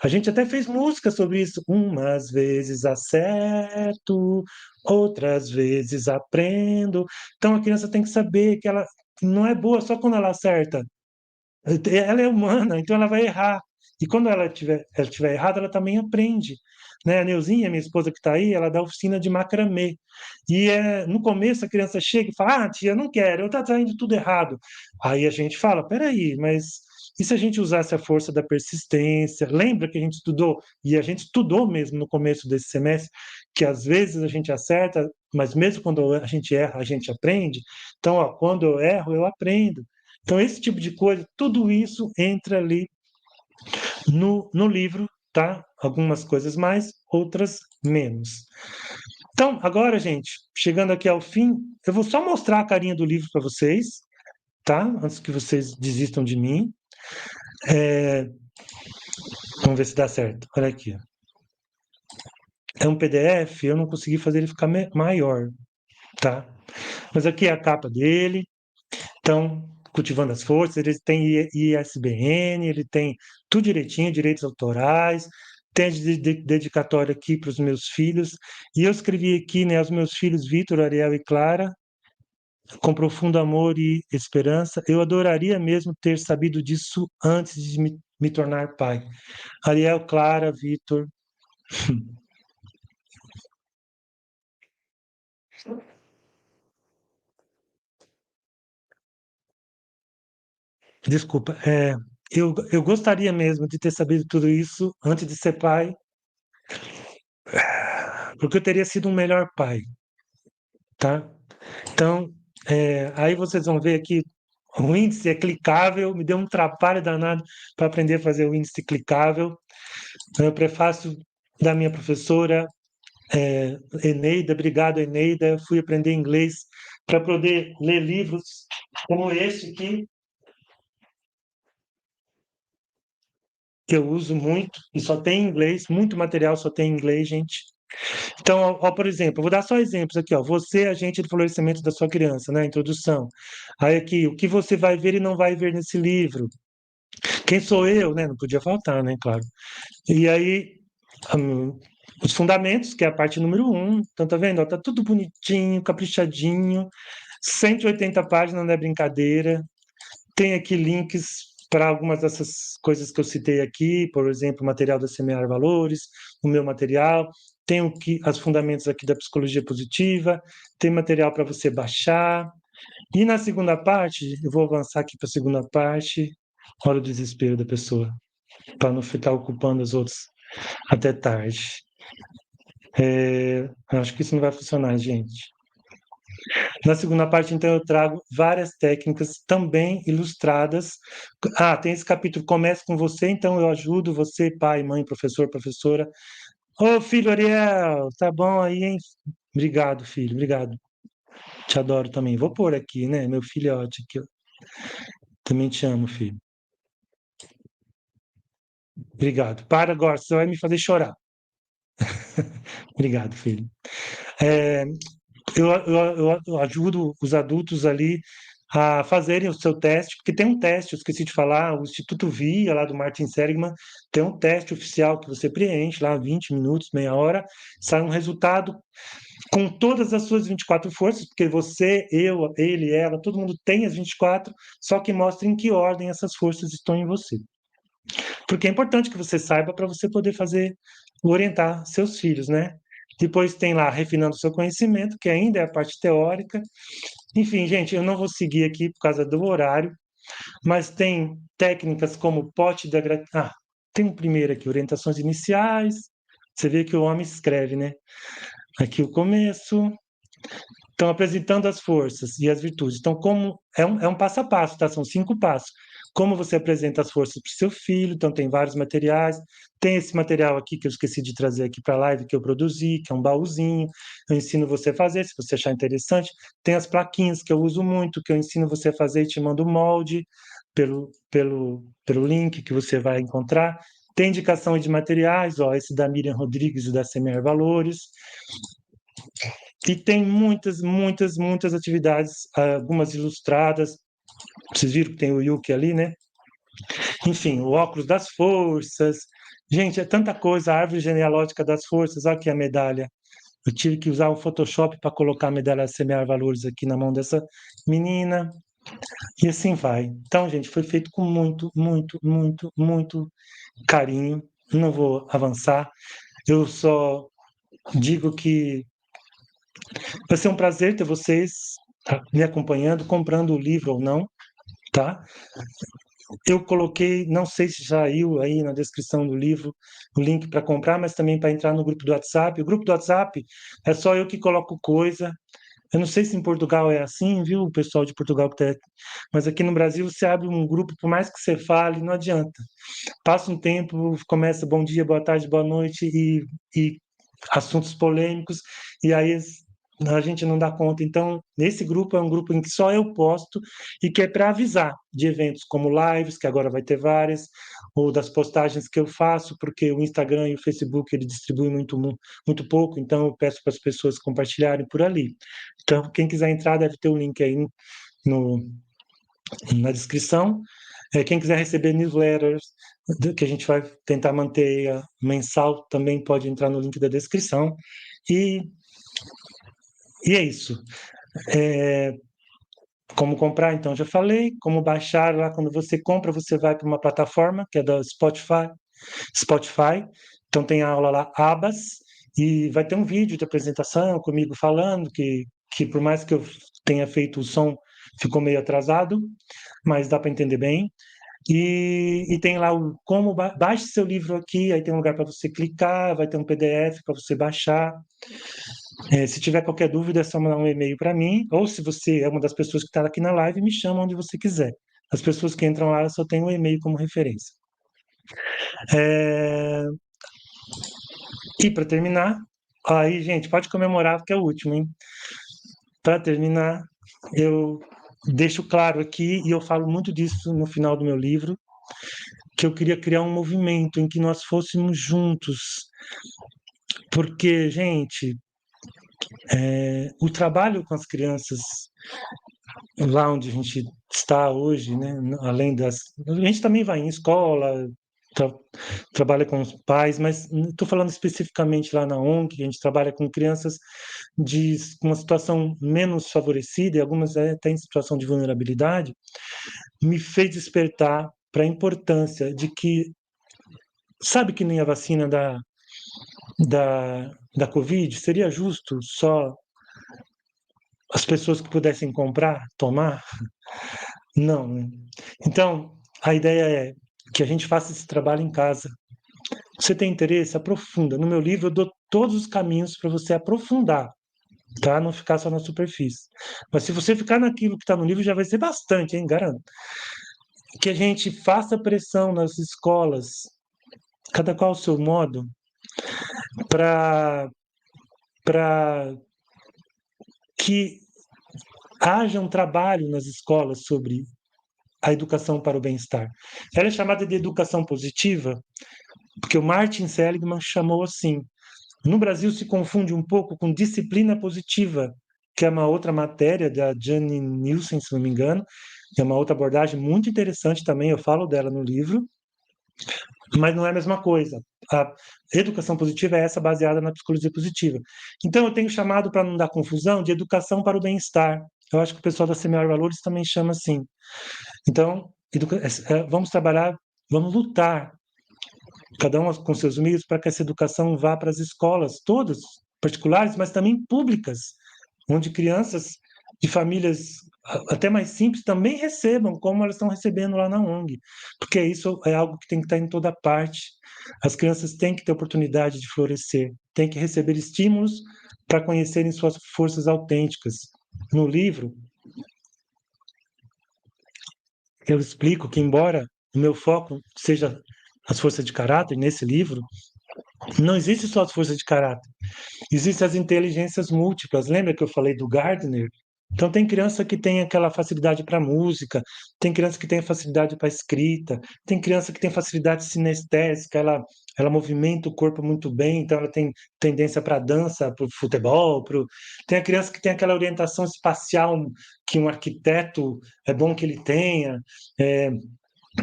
A gente até fez música sobre isso. Umas vezes acerto, outras vezes aprendo. Então a criança tem que saber que ela não é boa só quando ela acerta. Ela é humana, então ela vai errar. E quando ela tiver errada, ela também aprende. Né? A Neuzinha, minha esposa que está aí, ela dá oficina de macramê. E no começo a criança chega e fala: Ah, tia, não quero, eu estou indo tudo errado. Aí a gente fala: Peraí, mas e se a gente usasse a força da persistência? Lembra que a gente estudou, e a gente estudou mesmo no começo desse semestre, que às vezes a gente acerta, mas mesmo quando a gente erra, a gente aprende. Então, ó, quando eu erro, eu aprendo. Então, esse tipo de coisa, tudo isso entra ali no livro, tá? Algumas coisas mais, outras menos. Então, agora, gente, chegando aqui ao fim, eu vou só mostrar a carinha do livro para vocês, tá? Antes que vocês desistam de mim. Vamos ver se dá certo. Olha aqui. É um PDF, eu não consegui fazer ele ficar maior, tá? Mas aqui é a capa dele. Então, cultivando as forças, ele tem ISBN, ele tem tudo direitinho, direitos autorais, tem a dedicatória aqui para os meus filhos, e eu escrevi aqui, né, aos meus filhos Vitor, Ariel e Clara, com profundo amor e esperança, eu adoraria mesmo ter sabido disso antes de me tornar pai. Ariel, Clara, Vitor. Desculpa, eu gostaria mesmo de ter sabido tudo isso antes de ser pai, porque eu teria sido um melhor pai, tá? Então, aí vocês vão ver aqui, o índice é clicável, me deu um trabalho danado para aprender a fazer o índice clicável. O prefácio da minha professora, Eneida, obrigado, Eneida. Eu fui aprender inglês para poder ler livros como esse aqui, que eu uso muito, e só tem em inglês, muito material só tem em inglês, gente. Então, ó, por exemplo, vou dar só exemplos aqui, ó. Você é agente de florescimento da sua criança, né? Introdução. Aí aqui, o que você vai ver e não vai ver nesse livro? Quem sou eu, né? Não podia faltar, né? Claro. E aí, os fundamentos, que é a parte número 1, então tá vendo? Ó, tá tudo bonitinho, caprichadinho, 180 páginas, não é brincadeira. Tem aqui links para algumas dessas coisas que eu citei aqui, por exemplo, o material da Semear Valores, o meu material, tem as fundamentos aqui da psicologia positiva, tem material para você baixar. E na segunda parte, eu vou avançar aqui para a segunda parte, olha o desespero da pessoa, para não ficar ocupando os outros até tarde. Acho que isso não vai funcionar, gente. Na segunda parte, então, eu trago várias técnicas também ilustradas. Tem esse capítulo, começa com você, então eu ajudo você, pai, mãe, professor, professora. Ô, filho Ariel, tá bom aí, hein? Obrigado, filho, obrigado. Te adoro também. Vou pôr aqui, né? Meu filhote aqui. Também te amo, filho. Obrigado. Para agora, você vai me fazer chorar. Obrigado, filho. É, eu ajudo os adultos ali a fazerem o seu teste, porque tem um teste, eu esqueci de falar, o Instituto VIA, lá do Martin Seligman, tem um teste oficial que você preenche lá, 20 minutos, meia hora, sai um resultado com todas as suas 24 forças, porque você, eu, ele, ela, todo mundo tem as 24, só que mostra em que ordem essas forças estão em você. Porque é importante que você saiba para você poder orientar seus filhos, né? Depois tem lá refinando o seu conhecimento, que ainda é a parte teórica. Enfim, gente, eu não vou seguir aqui por causa do horário, mas tem técnicas como pote da gratidão. Tem um primeiro aqui, orientações iniciais. Você vê que o homem escreve, né? Aqui o começo. Então, apresentando as forças e as virtudes. Então, como é um passo a passo, tá? São 5 passos. Como você apresenta as forças para o seu filho, então tem vários materiais. Tem esse material aqui que eu esqueci de trazer aqui para a live que eu produzi, que é um baúzinho. Eu ensino você a fazer, se você achar interessante. Tem as plaquinhas que eu uso muito, que eu ensino você a fazer e te mando o molde pelo link que você vai encontrar. Tem indicação de materiais, ó, esse da Miriam Rodrigues e da Semear Valores. E tem muitas, muitas, muitas atividades, algumas ilustradas. Vocês viram que tem o Yuki ali, né? Enfim, o óculos das forças. Gente, é tanta coisa. A árvore genealógica das forças. Olha aqui a medalha. Eu tive que usar o Photoshop para colocar a medalha Semear Valores aqui na mão dessa menina. E assim vai. Então, gente, foi feito com muito, muito, muito, muito carinho. Não vou avançar. Eu só digo que vai ser um prazer ter vocês me acompanhando, comprando o livro ou não, tá? Eu coloquei, não sei se já saiu aí na descrição do livro, o link para comprar, mas também para entrar no grupo do WhatsApp. O grupo do WhatsApp é só eu que coloco coisa. Eu não sei se em Portugal é assim, viu, o pessoal de Portugal que tá... Mas aqui no Brasil você abre um grupo, por mais que você fale, não adianta. Passa um tempo, começa bom dia, boa tarde, boa noite e assuntos polêmicos, e aí a gente não dá conta. Então, esse grupo é um grupo em que só eu posto e que é para avisar de eventos como lives, que agora vai ter várias, ou das postagens que eu faço, porque o Instagram e o Facebook ele distribui muito pouco, então eu peço para as pessoas compartilharem por ali. Então, quem quiser entrar deve ter o link aí no, na descrição. Quem quiser receber newsletters, que a gente vai tentar manter mensal, também pode entrar no link da descrição. E é isso. Como comprar, então, já falei. Como baixar, lá quando você compra, você vai para uma plataforma, que é da Spotify. Então, tem a aula lá, Abas, e vai ter um vídeo de apresentação comigo falando que por mais que eu tenha feito o som, ficou meio atrasado, mas dá para entender bem. E tem lá o como baixe seu livro aqui, aí tem um lugar para você clicar, vai ter um PDF para você baixar. Se tiver qualquer dúvida, é só mandar um e-mail para mim, ou se você é uma das pessoas que está aqui na live, me chama onde você quiser. As pessoas que entram lá só tem um e-mail como referência. E para terminar, aí, gente, pode comemorar porque é o último, hein? Para terminar, eu deixo claro aqui, e eu falo muito disso no final do meu livro, que eu queria criar um movimento em que nós fôssemos juntos. Porque, gente, o trabalho com as crianças lá onde a gente está hoje, né? Além das. A gente também vai em escola, trabalha com os pais, mas estou falando especificamente lá na ONG, a gente trabalha com crianças de uma situação menos favorecida, e algumas até em situação de vulnerabilidade, me fez despertar para a importância de que, sabe que nem a vacina da Covid, seria justo só as pessoas que pudessem comprar, tomar? Não, né? Então, a ideia é que a gente faça esse trabalho em casa. Você tem interesse? Aprofunda. No meu livro, eu dou todos os caminhos para você aprofundar, tá? Não ficar só na superfície. Mas se você ficar naquilo que está no livro, já vai ser bastante, hein? Garanto. Que a gente faça pressão nas escolas, cada qual ao seu modo, para que haja um trabalho nas escolas sobre a educação para o bem-estar. Ela é chamada de educação positiva, porque o Martin Seligman chamou assim. No Brasil se confunde um pouco com disciplina positiva, que é uma outra matéria da Jane Nielsen, se não me engano, é uma outra abordagem muito interessante também, eu falo dela no livro, mas não é a mesma coisa. a educação positiva é essa baseada na psicologia positiva. Então, eu tenho chamado, para não dar confusão, de educação para o bem-estar. Eu acho que o pessoal da Semear Valores também chama assim. Então, vamos trabalhar, vamos lutar, cada um com seus meios, para que essa educação vá para as escolas, todas, particulares, mas também públicas, onde crianças de famílias até mais simples também recebam, como elas estão recebendo lá na ONG, porque isso é algo que tem que estar em toda parte. As crianças têm que ter oportunidade de florescer, têm que receber estímulos para conhecerem suas forças autênticas. No livro, eu explico que, embora o meu foco seja as forças de caráter, nesse livro, não existe só as forças de caráter. Existem as inteligências múltiplas. Lembra que eu falei do Gardner? Então, tem criança que tem aquela facilidade para música, tem criança que tem facilidade para escrita, tem criança que tem facilidade sinestésica, ela movimenta o corpo muito bem, então ela tem tendência para dança, para o futebol. Tem a criança que tem aquela orientação espacial que um arquiteto é bom que ele tenha. É,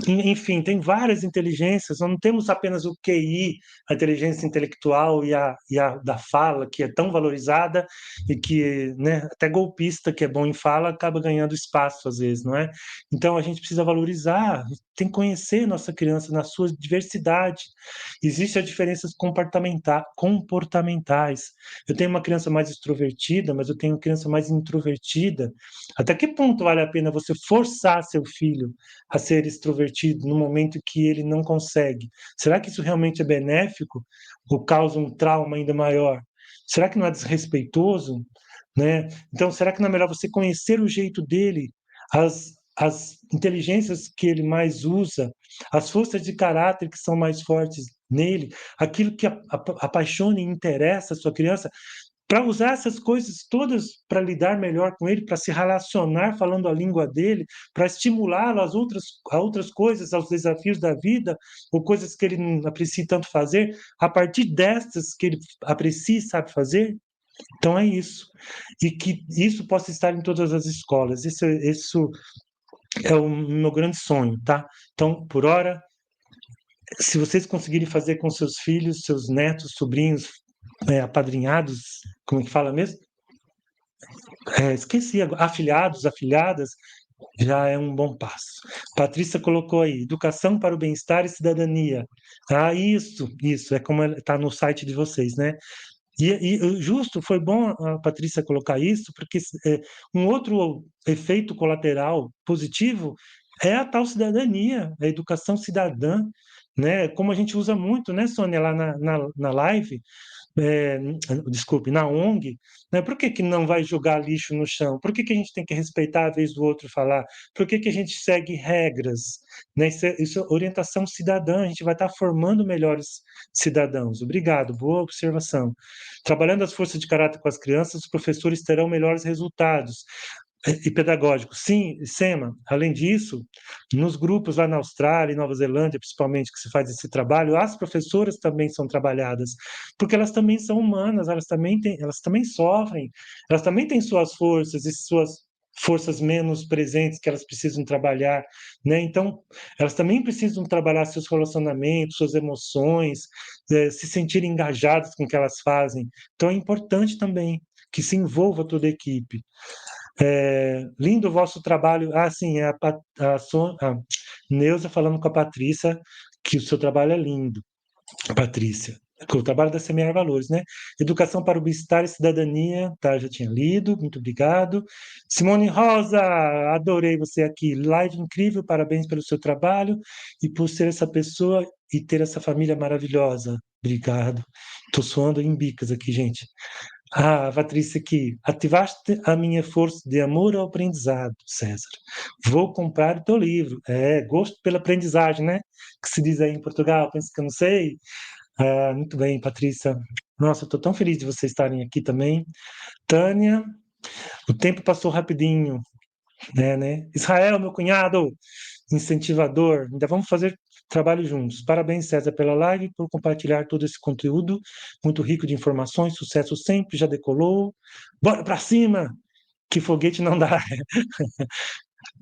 enfim, tem várias inteligências, nós não temos apenas o QI, a inteligência intelectual e a da fala, que é tão valorizada e que, né, até golpista que é bom em fala acaba ganhando espaço às vezes, não é? Então a gente precisa valorizar, tem que conhecer nossa criança na sua diversidade. Existem as diferenças comportamentais. Eu tenho uma criança mais extrovertida, mas eu tenho uma criança mais introvertida. Até que ponto vale a pena você forçar seu filho a ser extrovertido no momento que ele não consegue? Será que isso realmente é benéfico ou causa um trauma ainda maior? Será que não é desrespeitoso, né? Então, será que não é melhor você conhecer o jeito dele, as inteligências que ele mais usa, as forças de caráter que são mais fortes nele, aquilo que apaixona e interessa a sua criança, para usar essas coisas todas para lidar melhor com ele, para se relacionar falando a língua dele, para estimulá-lo a outras coisas, aos desafios da vida, ou coisas que ele não aprecia tanto fazer, a partir destas que ele aprecia e sabe fazer. Então é isso. E que isso possa estar em todas as escolas. Isso é o meu grande sonho, tá? Então, por hora, se vocês conseguirem fazer com seus filhos, seus netos, sobrinhos, apadrinhados, como é que fala mesmo? Esqueci agora, afiliados, afiliadas, já é um bom passo. Patrícia colocou aí, educação para o bem-estar e cidadania. Ah, isso, é como está no site de vocês, né? E justo, foi bom a Patrícia colocar isso, porque um outro efeito colateral positivo é a tal cidadania, a educação cidadã, né? Como a gente usa muito, né, Sônia, lá na live, é, desculpe, na ONG, né? Por que que não vai jogar lixo no chão? Por que que a gente tem que respeitar a vez do outro falar? Por que que a gente segue regras? Né? Isso é orientação cidadã, a gente vai estar formando melhores cidadãos. Obrigado, boa observação. Trabalhando as forças de caráter com as crianças, os professores terão melhores resultados. E pedagógico. Sim, SEMA. Além disso, nos grupos lá na Austrália e Nova Zelândia, principalmente, que se faz esse trabalho, as professoras também são trabalhadas, porque elas também são humanas, elas também sofrem, elas também têm suas forças e suas forças menos presentes que elas precisam trabalhar, né? Então, elas também precisam trabalhar seus relacionamentos, suas emoções, se sentirem engajadas com o que elas fazem. Então, é importante também que se envolva toda a equipe. Lindo o vosso trabalho. Ah, sim, a Neuza falando com a Patrícia que o seu trabalho é lindo, Patrícia. O trabalho da Semear Valores, né? Educação para o Bem-Estar e Cidadania, tá? Já tinha lido, muito obrigado. Simone Rosa, adorei você aqui. Live incrível, parabéns pelo seu trabalho e por ser essa pessoa e ter essa família maravilhosa. Obrigado. Estou suando em bicas aqui, gente. Ah, Patrícia, aqui. Ativaste a minha força de amor ao aprendizado, César. Vou comprar o teu livro. Gosto pela aprendizagem, né? Que se diz aí em Portugal, penso que eu não sei. Ah, muito bem, Patrícia. Nossa, estou tão feliz de vocês estarem aqui também. Tânia, o tempo passou rapidinho, né? Israel, meu cunhado, incentivador. Ainda vamos fazer trabalho juntos. Parabéns, César, pela live, por compartilhar todo esse conteúdo muito rico de informações. Sucesso sempre, já decolou. Bora pra cima! Que foguete não dá ré.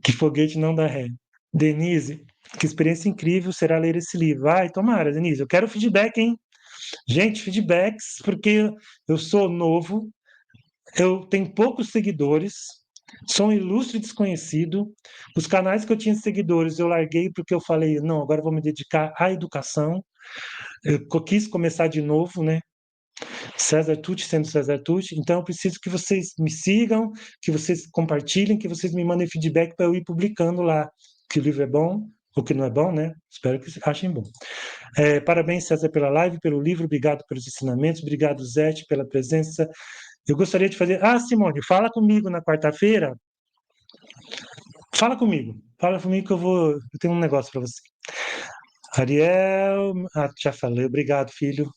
Que foguete não dá ré. Denise, Que experiência incrível será ler esse livro. Ai, tomara, Denise. Eu quero feedback, hein? Gente, feedbacks, porque eu sou novo, eu tenho poucos seguidores, sou um ilustre desconhecido. Os canais que eu tinha seguidores eu larguei porque eu falei, não, agora eu vou me dedicar à educação. Eu quis começar de novo, né? César Tucci sendo César Tucci. Então eu preciso que vocês me sigam, que vocês compartilhem, que vocês me mandem feedback para eu ir publicando lá que o livro é bom ou que não é bom, né? Espero que achem bom. Parabéns, César, pela live, pelo livro, obrigado pelos ensinamentos, obrigado, Zete, pela presença. Eu gostaria de fazer. Ah, Simone, fala comigo na quarta-feira. Fala comigo que eu vou. Eu tenho um negócio para você. Ariel, já falei, obrigado, filho.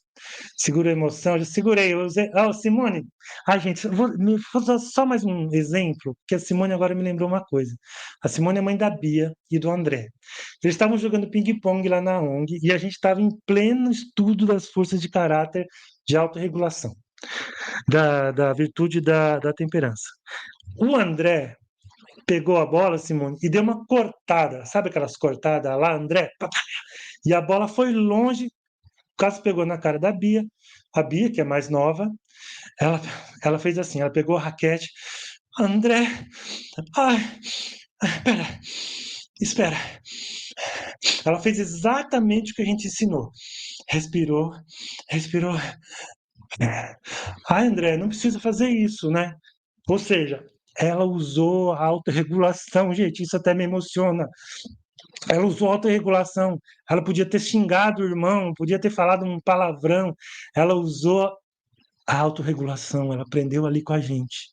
Segura a emoção, já segurei. Eu usei... Ah, Simone. Ah, gente, me fazer só mais um exemplo, que a Simone agora me lembrou uma coisa. A Simone é mãe da Bia e do André. Eles estavam jogando ping-pong lá na ONG e a gente estava em pleno estudo das forças de caráter de autorregulação, da virtude da temperança. O André pegou a bola, Simone, e deu uma cortada. Sabe aquelas cortadas lá, André? E a bola foi longe, quase pegou na cara da Bia. A Bia, que é mais nova, ela, ela fez assim, ela pegou a raquete. André, ai, espera. Ela fez exatamente o que a gente ensinou. Respirou, respirou. Ai, André, não precisa fazer isso, né? Ou seja, ela usou a autorregulação, gente, isso até me emociona. Ela usou a autorregulação. Ela podia ter xingado o irmão, podia ter falado um palavrão. Ela usou a autorregulação, ela aprendeu ali com a gente.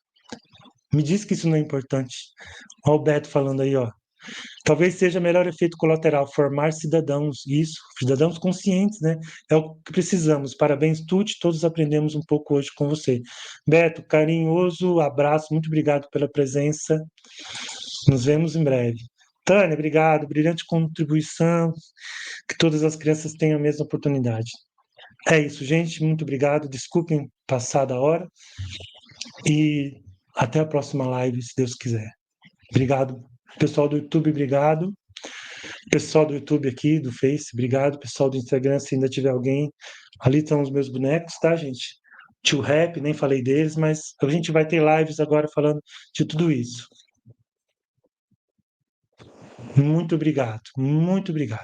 Me diz que isso não é importante. Olha o Beto falando aí, ó. Talvez seja o melhor efeito colateral, formar cidadãos, isso, cidadãos conscientes, né? É o que precisamos. Parabéns, Tuti, todos aprendemos um pouco hoje com você. Beto, carinhoso abraço, muito obrigado pela presença. Nos vemos em breve. Tânia, obrigado, brilhante contribuição, que todas as crianças tenham a mesma oportunidade. É isso, gente, muito obrigado, desculpem passar da hora e até a próxima live, se Deus quiser. Obrigado. Pessoal do YouTube, obrigado. Pessoal do YouTube aqui, do Face, obrigado. Pessoal do Instagram, se ainda tiver alguém. Ali estão os meus bonecos, tá, gente? Tio Rap, nem falei deles, mas a gente vai ter lives agora falando de tudo isso. Muito obrigado, muito obrigado.